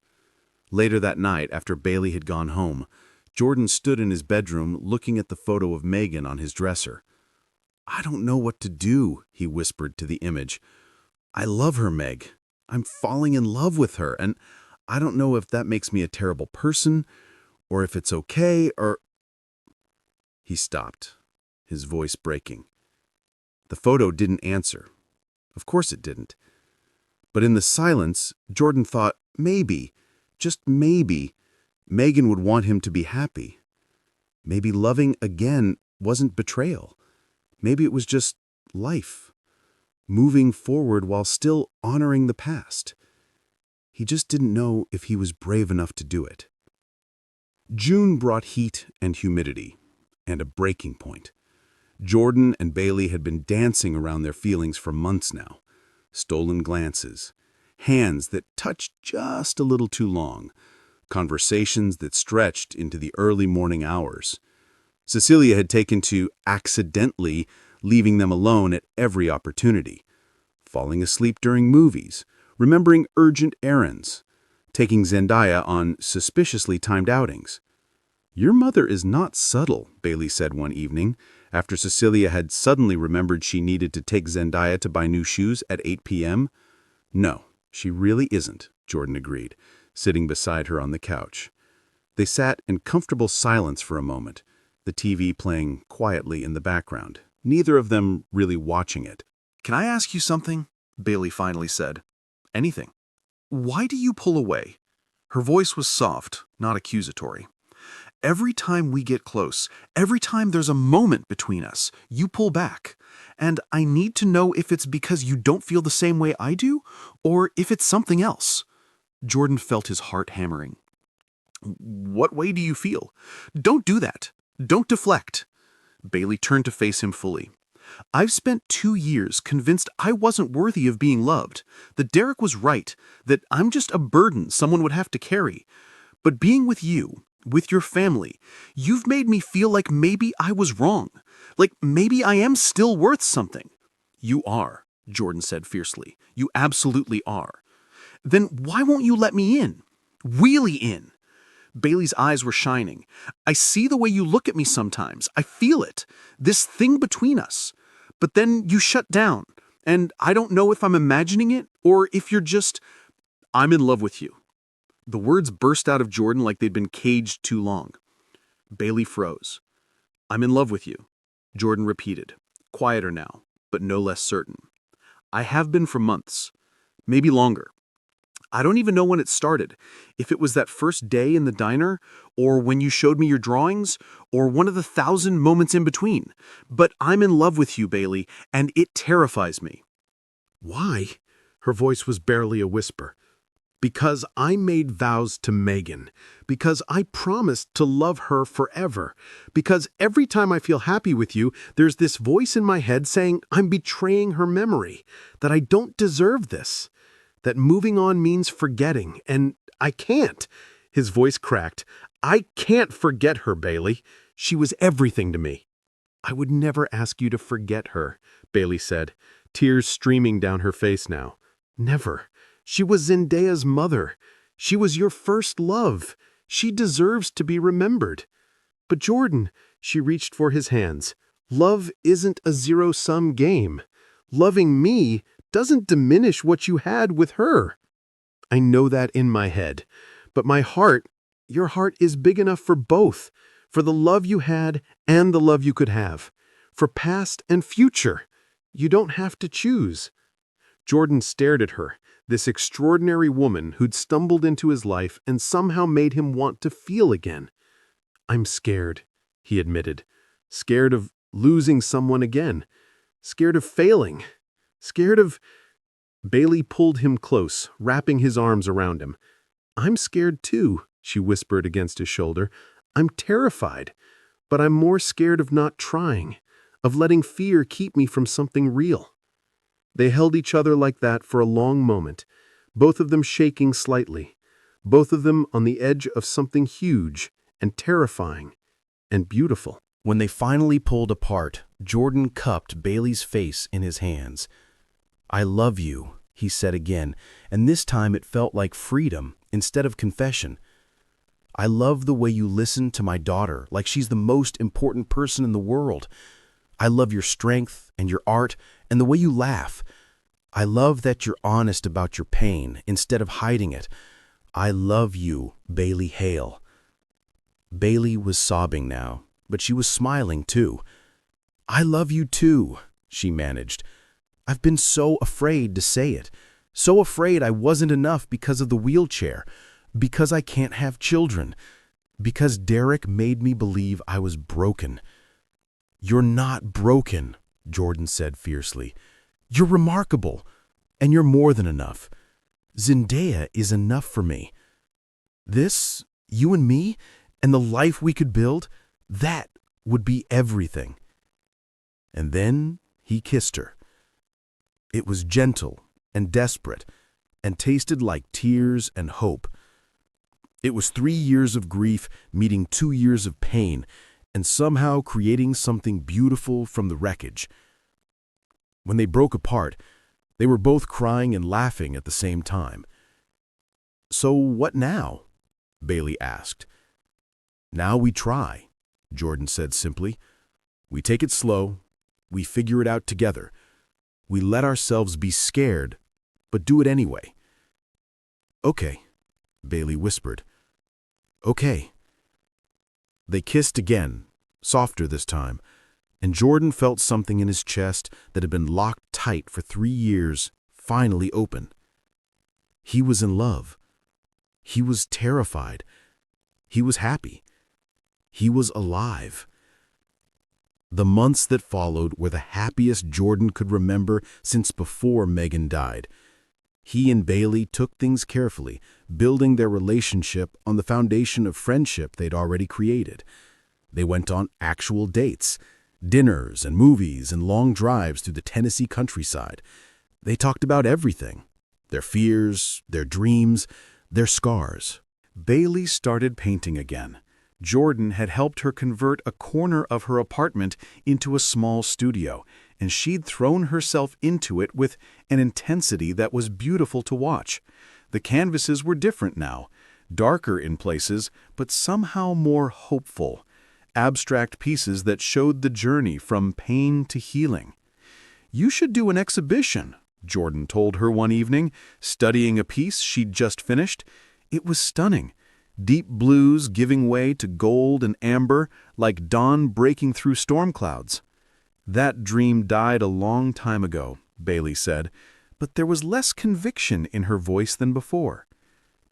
Later that night, after Bailey had gone home, Jordan stood in his bedroom looking at the photo of Megan on his dresser. I don't know what to do, he whispered to the image. I love her, Meg. I'm falling in love with her, and I don't know if that makes me a terrible person, or if it's okay, or... He stopped, his voice breaking. The photo didn't answer. Of course it didn't. But in the silence, Jordan thought, maybe, just maybe, Megan would want him to be happy. Maybe loving again wasn't betrayal. Maybe it was just life. moving forward while still honoring the past. He just didn't know if he was brave enough to do it. June brought heat and humidity, and a breaking point. Jordan and Bailey had been dancing around their feelings for months now. Stolen glances, hands that touched just a little too long, conversations that stretched into the early morning hours. Cecilia had taken to accidentally leaving them alone at every opportunity, falling asleep during movies, remembering urgent errands, taking Zendaya on suspiciously timed outings. "Your mother is not subtle," Bailey said one evening, after Cecilia had suddenly remembered she needed to take Zendaya to buy new shoes at 8 p.m. "No, she really isn't," Jordan agreed, sitting beside her on the couch. They sat in comfortable silence for a moment, the TV playing quietly in the background, neither of them really watching it. "Can I ask you something?" Bailey finally said. "Anything. Why do you pull away?" Her voice was soft, not accusatory. "Every time we get close, every time there's a moment between us, you pull back. And I need to know if it's because you don't feel the same way I do, or if it's something else." Jordan felt his heart hammering. "What way do you feel? Don't do that. Don't deflect." Bailey turned to face him fully. "I've spent 2 years convinced I wasn't worthy of being loved, that Derek was right, that I'm just a burden someone would have to carry. But being with you, with your family, you've made me feel like maybe I was wrong, like maybe I am still worth something." "You are," Jordan said fiercely. "You absolutely are." "Then why won't you let me in? Really in?" Bailey's eyes were shining. "I see the way you look at me sometimes. I feel it. This thing between us. But then you shut down. And I don't know if I'm imagining it or if you're just, I'm in love with you." The words burst out of Jordan like they'd been caged too long. Bailey froze. "I'm in love with you," Jordan repeated, quieter now, but no less certain. "I have been for months. Maybe longer. I don't even know when it started, if it was that first day in the diner, or when you showed me your drawings, or one of the 1,000 moments in between. But I'm in love with you, Bailey, and it terrifies me." "Why?" Her voice was barely a whisper. "Because I made vows to Megan. Because I promised to love her forever. Because every time I feel happy with you, there's this voice in my head saying I'm betraying her memory, that I don't deserve this, that moving on means forgetting, and I can't." His voice cracked. "I can't forget her, Bailey. She was everything to me." "I would never ask you to forget her," Bailey said, tears streaming down her face now. "Never. She was Zendaya's mother. She was your first love. She deserves to be remembered." "But Jordan," she reached for his hands, "love isn't a zero-sum game. Loving me doesn't diminish what you had with her." "I know that in my head. But my heart, your heart is big enough for both, for the love you had and the love you could have, for past and future. You don't have to choose." Jordan stared at her, this extraordinary woman who'd stumbled into his life and somehow made him want to feel again. "I'm scared," he admitted. "Scared of losing someone again. Scared of failing. Scared of—" Bailey pulled him close, wrapping his arms around him. "I'm scared too," she whispered against his shoulder. "I'm terrified. But I'm more scared of not trying, of letting fear keep me from something real." They held each other like that for a long moment, both of them shaking slightly, both of them on the edge of something huge and terrifying and beautiful. When they finally pulled apart, Jordan cupped Bailey's face in his hands. "I love you," he said again, and this time it felt like freedom instead of confession. "I love the way you listen to my daughter like she's the most important person in the world. I love your strength and your art and the way you laugh. I love that you're honest about your pain instead of hiding it. I love you, Bailey Hale." Bailey was sobbing now, but she was smiling too. "I love you too," she managed. "I've been so afraid to say it, so afraid I wasn't enough because of the wheelchair, because I can't have children, because Derek made me believe I was broken." "You're not broken," Jordan said fiercely. You're remarkable, and you're more than enough. Zendaya is enough for me. This, you and me, and the life we could build, that would be everything." And then he kissed her. It was gentle and desperate, and tasted like tears and hope. It was 3 years of grief meeting 2 years of pain, and somehow creating something beautiful from the wreckage. When they broke apart, they were both crying and laughing at the same time. "So what now?" Bailey asked. "Now we try," Jordan said simply. "We take it slow. We figure it out together. We let ourselves be scared, but do it anyway." "Okay," Bailey whispered. "Okay." They kissed again, softer this time, and Jordan felt something in his chest that had been locked tight for 3 years finally open. He was in love. He was terrified. He was happy. He was alive. The months that followed were the happiest Jordan could remember since before Megan died. He and Bailey took things carefully, building their relationship on the foundation of friendship they'd already created. They went on actual dates, dinners and movies and long drives through the Tennessee countryside. They talked about everything: their fears, their dreams, their scars. Bailey started painting again. Jordan had helped her convert a corner of her apartment into a small studio, and she'd thrown herself into it with an intensity that was beautiful to watch. The canvases were different now, darker in places, but somehow more hopeful. Abstract pieces that showed the journey from pain to healing. "You should do an exhibition," Jordan told her one evening, studying a piece she'd just finished. It was stunning. Deep blues giving way to gold and amber, like dawn breaking through storm clouds. "That dream died a long time ago," Bailey said, but there was less conviction in her voice than before.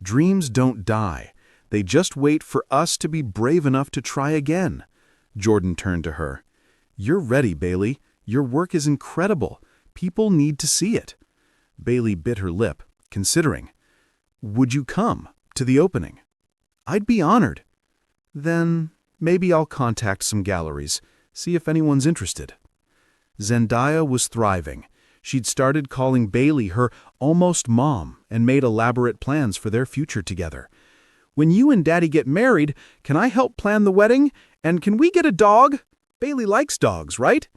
"Dreams don't die. They just wait for us to be brave enough to try again." Jordan turned to her. "You're ready, Bailey. Your work is incredible. People need to see it." Bailey bit her lip, considering. "Would you come to the opening?" "I'd be honored." "Then maybe I'll contact some galleries, see if anyone's interested." Zendaya was thriving. She'd started calling Bailey her almost mom and made elaborate plans for their future together. "When you and Daddy get married, can I help plan the wedding? And can we get a dog? Bailey likes dogs, right?"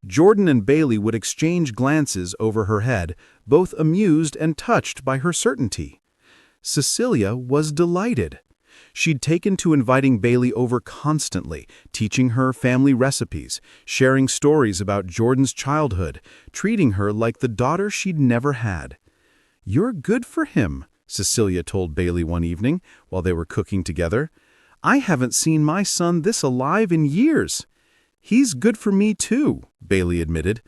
Jordan and Bailey would exchange glances over her head, both amused and touched by her certainty. Cecilia was delighted. She'd taken to inviting Bailey over constantly, teaching her family recipes, sharing stories about Jordan's childhood, treating her like the daughter she'd never had. "You're good for him," Cecilia told Bailey one evening while they were cooking together. "I haven't seen my son this alive in years." "He's good for me too," Bailey admitted.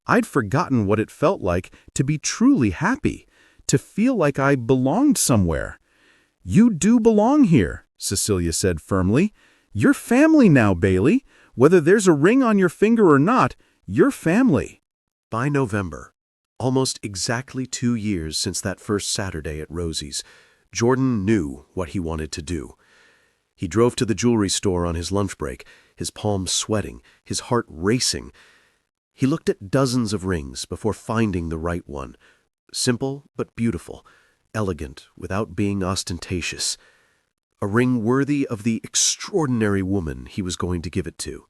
"I'd forgotten what it felt like to be truly happy, to feel like I belonged somewhere." "You do belong here," Cecilia said firmly. "You're family now, Bailey. Whether there's a ring on your finger or not, you're family." By November, almost exactly 2 years since that first Saturday at Rosie's, Jordan knew what he wanted to do. He drove to the jewelry store on his lunch break, his palms sweating, his heart racing. He looked at dozens of rings before finding the right one. Simple but beautiful, elegant without being ostentatious. A ring worthy of the extraordinary woman he was going to give it to.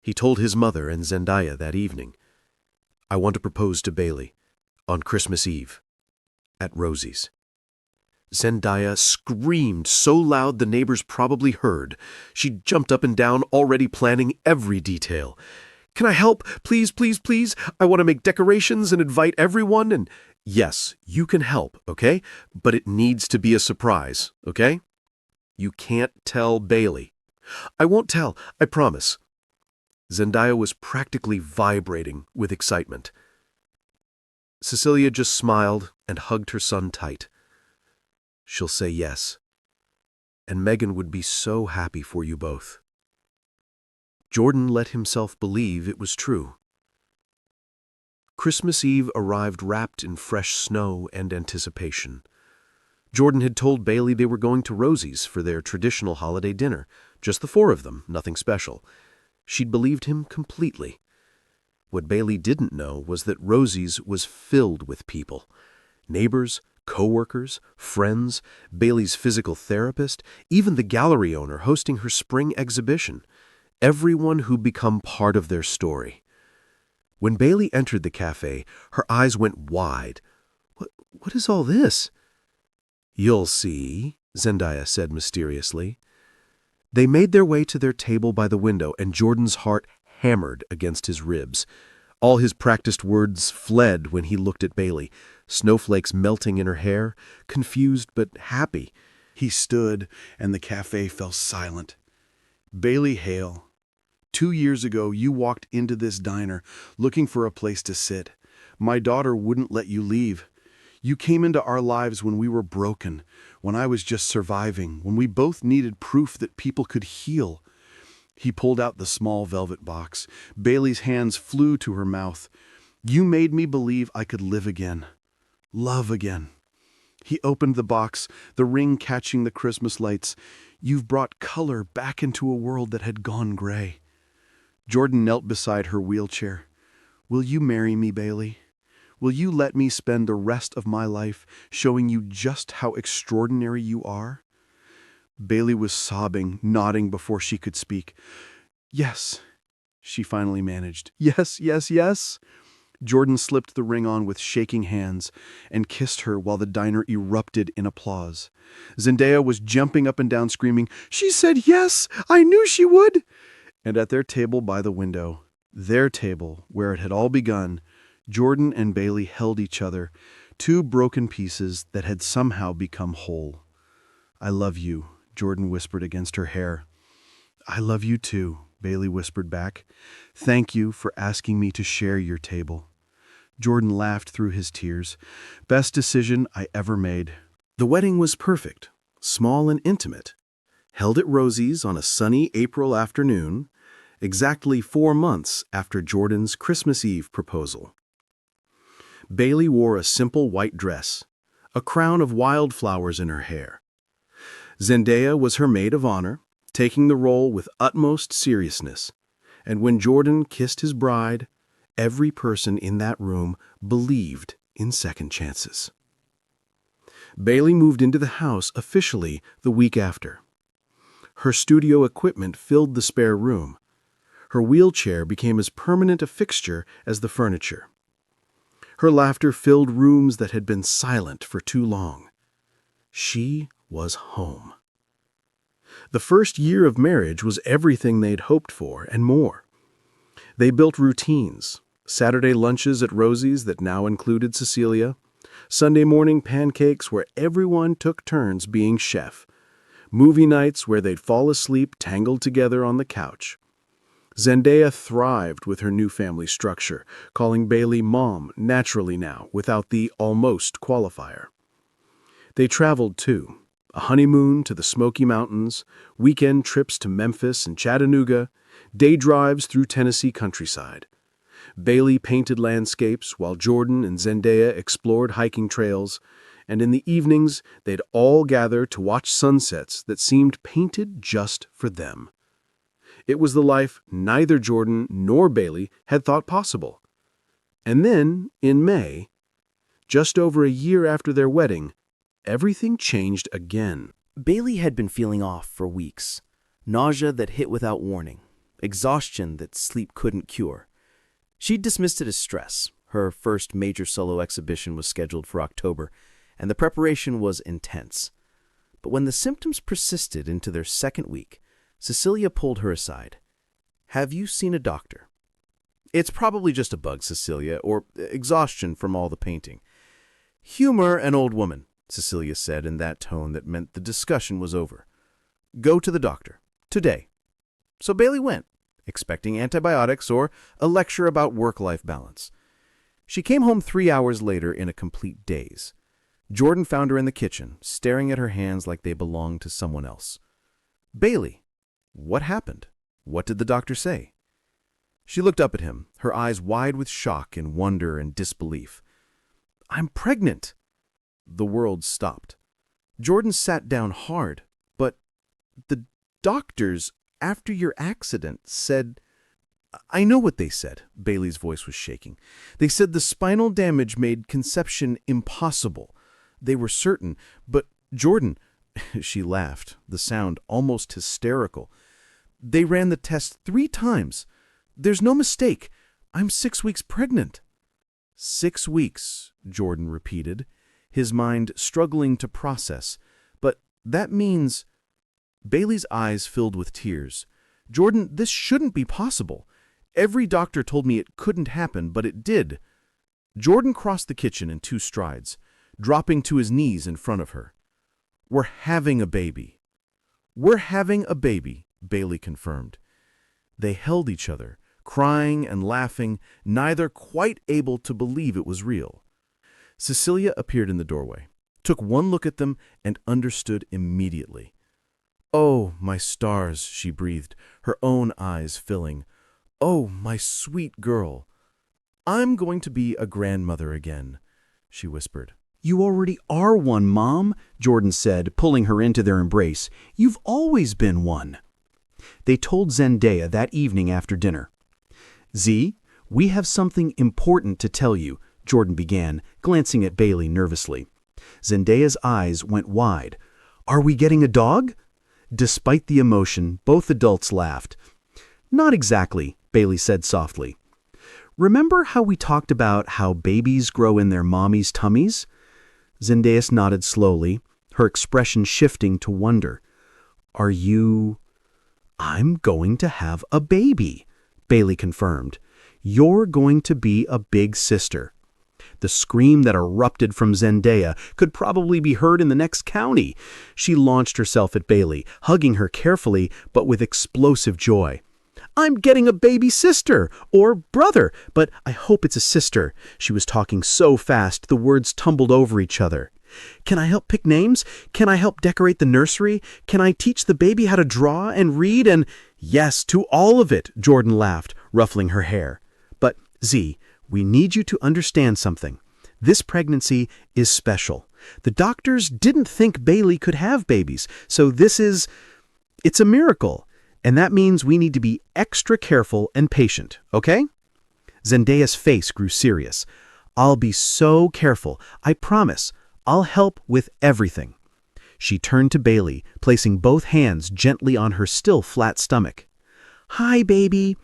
He told his mother and Zendaya that evening, "I want to propose to Bailey on Christmas Eve at Rosie's." Zendaya screamed so loud the neighbors probably heard. She jumped up and down, already planning every detail. "Can I help? Please, please, please. I want to make decorations and invite everyone and—" "Yes, you can help, okay? But it needs to be a surprise, okay? You can't tell Bailey." "I won't tell, I promise." Zendaya was practically vibrating with excitement. Cecilia just smiled and hugged her son tight. "She'll say yes. And Megan would be so happy for you both." Jordan let himself believe it was true. Christmas Eve arrived wrapped in fresh snow and anticipation. Jordan had told Bailey they were going to Rosie's for their traditional holiday dinner, just the four of them, nothing special. She'd believed him completely. What Bailey didn't know was that Rosie's was filled with people. Neighbors, co-workers, friends, Bailey's physical therapist, even the gallery owner hosting her spring exhibition. Everyone who'd become part of their story. When Bailey entered the cafe, her eyes went wide. What is all this? "You'll see," Zendaya said mysteriously. They made their way to their table by the window, and Jordan's heart hammered against his ribs. All his practiced words fled when he looked at Bailey, snowflakes melting in her hair, confused but happy. He stood, and the cafe fell silent. "Bailey Hale, 2 years ago you walked into this diner looking for a place to sit. My daughter wouldn't let you leave. You came into our lives when we were broken, when I was just surviving, when we both needed proof that people could heal." He pulled out the small velvet box. Bailey's hands flew to her mouth. "You made me believe I could live again. Love again." He opened the box, the ring catching the Christmas lights. "You've brought color back into a world that had gone gray." Jordan knelt beside her wheelchair. "Will you marry me, Bailey? Will you let me spend the rest of my life showing you just how extraordinary you are?" Bailey was sobbing, nodding before she could speak. "Yes," she finally managed. "Yes, yes, yes." Jordan slipped the ring on with shaking hands and kissed her while the diner erupted in applause. Zendaya was jumping up and down screaming, "She said yes! I knew she would!" And at their table by the window, their table where it had all begun, Jordan and Bailey held each other, two broken pieces that had somehow become whole. "I love you," Jordan whispered against her hair. "I love you too," Bailey whispered back. "Thank you for asking me to share your table." Jordan laughed through his tears. "Best decision I ever made." The wedding was perfect, small and intimate. Held at Rosie's on a sunny April afternoon, exactly 4 months after Jordan's Christmas Eve proposal. Bailey wore a simple white dress, a crown of wildflowers in her hair. Zendaya was her maid of honor, taking the role with utmost seriousness. And when Jordan kissed his bride, every person in that room believed in second chances. Bailey moved into the house officially the week after. Her studio equipment filled the spare room. Her wheelchair became as permanent a fixture as the furniture. Her laughter filled rooms that had been silent for too long. She was home. The first year of marriage was everything they'd hoped for and more. They built routines, Saturday lunches at Rosie's that now included Cecilia, Sunday morning pancakes where everyone took turns being chef, movie nights where they'd fall asleep tangled together on the couch. Zendaya thrived with her new family structure, calling Bailey Mom naturally now, without the almost qualifier. They traveled too, a honeymoon to the Smoky Mountains, weekend trips to Memphis and Chattanooga, day drives through Tennessee countryside. Bailey painted landscapes while Jordan and Zendaya explored hiking trails, and in the evenings they'd all gather to watch sunsets that seemed painted just for them. It was the life neither Jordan nor Bailey had thought possible. And then, in May, just over a year after their wedding, everything changed again. Bailey had been feeling off for weeks. Nausea that hit without warning. Exhaustion that sleep couldn't cure. She dismissed it as stress. Her first major solo exhibition was scheduled for October, and the preparation was intense. But when the symptoms persisted into their second week, Cecilia pulled her aside. "Have you seen a doctor?" "It's probably just a bug, Cecilia, or exhaustion from all the painting." "Humor an old woman," Cecilia said in that tone that meant the discussion was over. "Go to the doctor. Today." So Bailey went, expecting antibiotics or a lecture about work-life balance. She came home 3 hours later in a complete daze. Jordan found her in the kitchen, staring at her hands like they belonged to someone else. "Bailey, what happened? What did the doctor say?" She looked up at him, her eyes wide with shock and wonder and disbelief. "I'm pregnant!" The world stopped. Jordan sat down hard. "But the doctors, after your accident, said—" "I know what they said." Bailey's voice was shaking. "They said the spinal damage made conception impossible. They were certain. But, Jordan," she laughed, the sound almost hysterical, "they ran the test 3 times. There's no mistake. I'm 6 weeks pregnant." 6 weeks, Jordan repeated, his mind struggling to process. "But that means—" Bailey's eyes filled with tears. "Jordan, this shouldn't be possible. Every doctor told me it couldn't happen, but it did." Jordan crossed the kitchen in 2 strides, dropping to his knees in front of her. "We're having a baby." "We're having a baby," Bailey confirmed. They held each other, crying and laughing, neither quite able to believe it was real. Cecilia appeared in the doorway, took one look at them, and understood immediately. "Oh, my stars," she breathed, her own eyes filling. "Oh, my sweet girl. I'm going to be a grandmother again," she whispered. "You already are one, Mom," Jordan said, pulling her into their embrace. "You've always been one." They told Zendaya that evening after dinner. "Z, we have something important to tell you," Jordan began, glancing at Bailey nervously. Zendaya's eyes went wide. "Are we getting a dog?" Despite the emotion, both adults laughed. "Not exactly," Bailey said softly. "Remember how we talked about how babies grow in their mommies' tummies?" Zendaya nodded slowly, her expression shifting to wonder. "Are you—" "I'm going to have a baby," Bailey confirmed. "You're going to be a big sister." The scream that erupted from Zendaya could probably be heard in the next county. She launched herself at Bailey, hugging her carefully but with explosive joy. "I'm getting a baby sister, or brother, but I hope it's a sister." She was talking so fast, the words tumbled over each other. "Can I help pick names? Can I help decorate the nursery? Can I teach the baby how to draw and read and—" "Yes, to all of it," Jordan laughed, ruffling her hair. "But, Z, we need you to understand something. This pregnancy is special. The doctors didn't think Bailey could have babies, so it's a miracle. And that means we need to be extra careful and patient, okay?" Zendaya's face grew serious. "I'll be so careful. I promise. I'll help with everything." She turned to Bailey, placing both hands gently on her still flat stomach. "Hi, baby.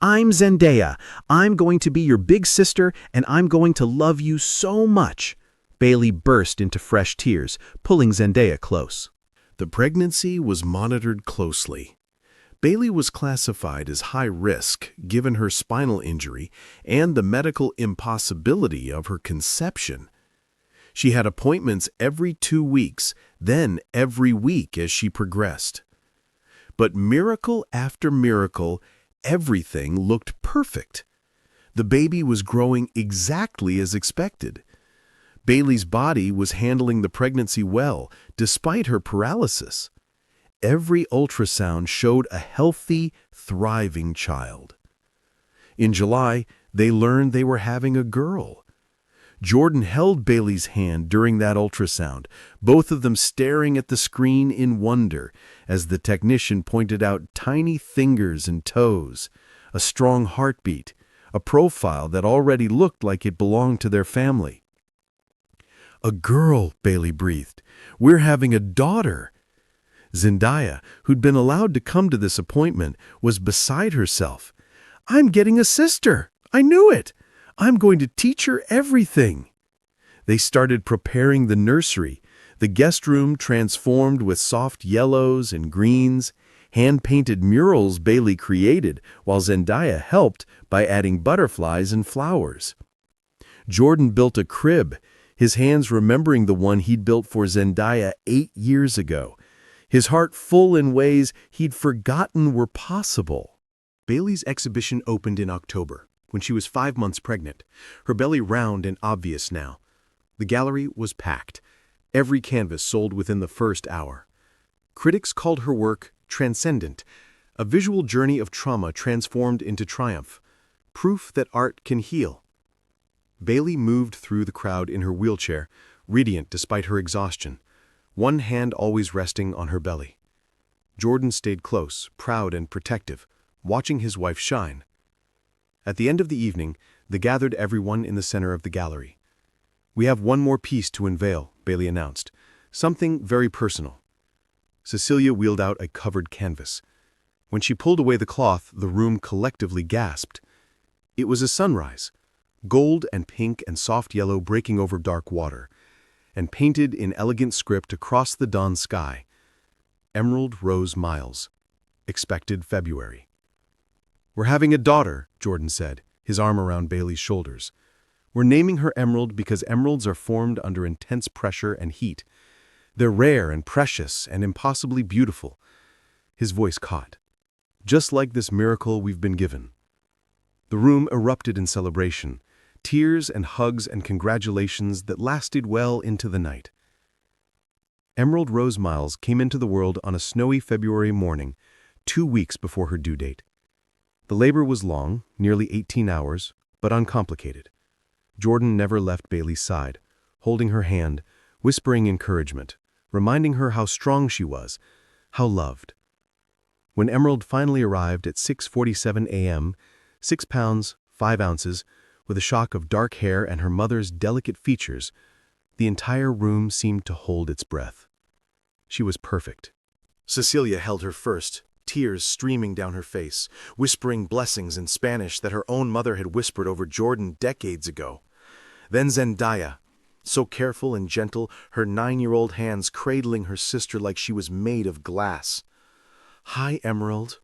I'm Zendaya. I'm going to be your big sister, and I'm going to love you so much." Bailey burst into fresh tears, pulling Zendaya close. The pregnancy was monitored closely. Bailey was classified as high risk given her spinal injury and the medical impossibility of her conception. She had appointments every 2 weeks, then every week as she progressed. But miracle after miracle, everything looked perfect. The baby was growing exactly as expected. Bailey's body was handling the pregnancy well, despite her paralysis. Every ultrasound showed a healthy, thriving child. In July, they learned they were having a girl. Jordan held Bailey's hand during that ultrasound, both of them staring at the screen in wonder as the technician pointed out tiny fingers and toes, a strong heartbeat, a profile that already looked like it belonged to their family. "A girl," Bailey breathed. "We're having a daughter." Zendaya, who'd been allowed to come to this appointment, was beside herself. "I'm getting a sister. I knew it. I'm going to teach her everything." They started preparing the nursery, the guest room transformed with soft yellows and greens, hand-painted murals Bailey created while Zendaya helped by adding butterflies and flowers. Jordan built a crib, his hands remembering the one he'd built for Zendaya 8 years ago, his heart full in ways he'd forgotten were possible. Bailey's exhibition opened in October, when she was 5 months pregnant, her belly round and obvious now. The gallery was packed. Every canvas sold within the first hour. Critics called her work transcendent, a visual journey of trauma transformed into triumph. proof that art can heal. Bailey moved through the crowd in her wheelchair, radiant despite her exhaustion, one hand always resting on her belly. Jordan stayed close, proud and protective, watching his wife shine. At the end of the evening, they gathered everyone in the center of the gallery. "We have one more piece to unveil," Bailey announced, "something very personal." Cecilia wheeled out a covered canvas. When she pulled away the cloth, the room collectively gasped. It was a sunrise, gold and pink and soft yellow breaking over dark water, and painted in elegant script across the dawn sky, Emerald Rose Miles, expected February. "We're having a daughter," Jordan said, his arm around Bailey's shoulders. "We're naming her Emerald because emeralds are formed under intense pressure and heat. They're rare and precious and impossibly beautiful." His voice caught. "Just like this miracle we've been given." The room erupted in celebration, tears and hugs and congratulations that lasted well into the night. Emerald Rose Miles came into the world on a snowy February morning, 2 weeks before her due date. The labor was long, nearly 18 hours, but uncomplicated. Jordan never left Bailey's side, holding her hand, whispering encouragement, reminding her how strong she was, how loved. When Emerald finally arrived at 6:47 a.m., 6 pounds, 5 ounces, with a shock of dark hair and her mother's delicate features, the entire room seemed to hold its breath. She was perfect. Cecilia held her first, tears streaming down her face, whispering blessings in Spanish that her own mother had whispered over Jordan decades ago. Then Zendaya, so careful and gentle, her 9-year-old hands cradling her sister like she was made of glass. "Hi, Emerald,"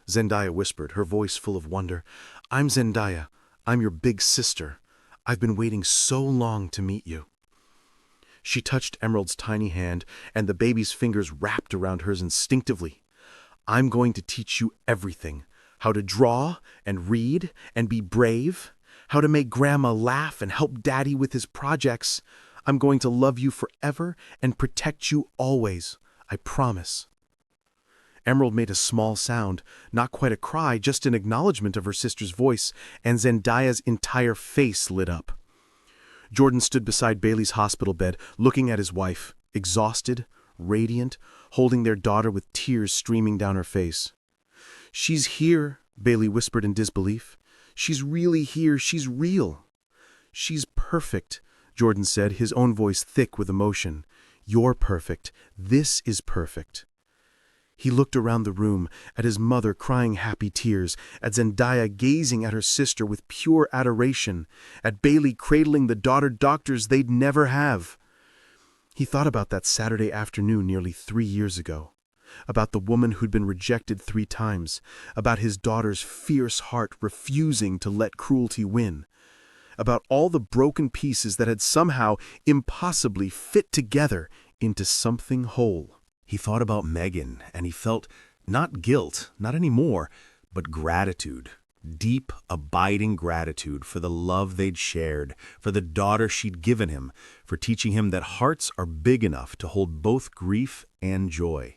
Zendaya whispered, her voice full of wonder. "I'm Zendaya. I'm your big sister. I've been waiting so long to meet you." She touched Emerald's tiny hand, and the baby's fingers wrapped around hers instinctively. "I'm going to teach you everything. How to draw and read and be brave. How to make Grandma laugh and help Daddy with his projects. I'm going to love you forever and protect you always. I promise." Emerald made a small sound, not quite a cry, just an acknowledgement of her sister's voice, and Zendaya's entire face lit up. Jordan stood beside Bailey's hospital bed, looking at his wife, exhausted, radiant, holding their daughter with tears streaming down her face. "She's here," Bailey whispered in disbelief. "She's really here. She's real." "She's perfect," Jordan said, his own voice thick with emotion. "You're perfect. This is perfect." He looked around the room, at his mother crying happy tears, at Zendaya gazing at her sister with pure adoration, at Bailey cradling the daughter doctors they'd never have. He thought about that Saturday afternoon nearly 3 years ago, about the woman who'd been rejected 3 times, about his daughter's fierce heart refusing to let cruelty win, about all the broken pieces that had somehow impossibly fit together into something whole. He thought about Megan, and he felt not guilt, not anymore, but gratitude, deep, abiding gratitude for the love they'd shared, for the daughter she'd given him, for teaching him that hearts are big enough to hold both grief and joy.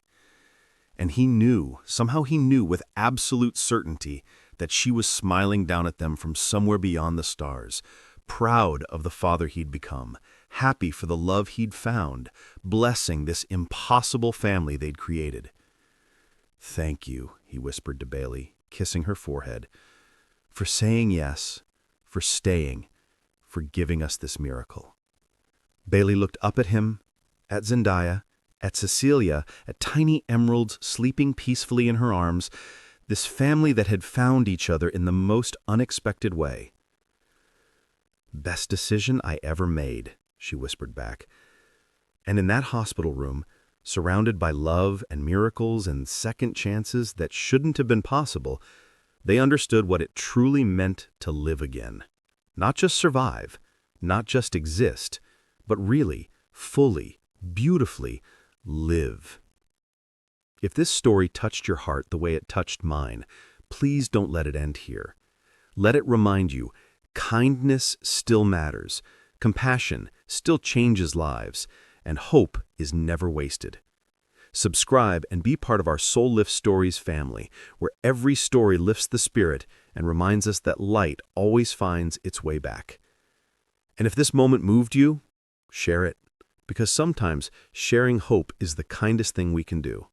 And he knew, somehow he knew with absolute certainty, that she was smiling down at them from somewhere beyond the stars, proud of the father he'd become, happy for the love he'd found, blessing this impossible family they'd created. "Thank you," he whispered to Bailey, kissing her forehead, "for saying yes, for staying, for giving us this miracle." Bailey looked up at him, at Zendaya, at Cecilia, at tiny Emeralds sleeping peacefully in her arms, this family that had found each other in the most unexpected way. "Best decision I ever made," she whispered back. And in that hospital room, surrounded by love and miracles and second chances that shouldn't have been possible, they understood what it truly meant to live again. Not just survive, not just exist, but really, fully, beautifully live. If this story touched your heart the way it touched mine, please don't let it end here. Let it remind you, kindness still matters, compassion still changes lives, and hope is never wasted. Subscribe and be part of our Soul Lift Stories family, where every story lifts the spirit and reminds us that light always finds its way back. And if this moment moved you, share it, because sometimes sharing hope is the kindest thing we can do.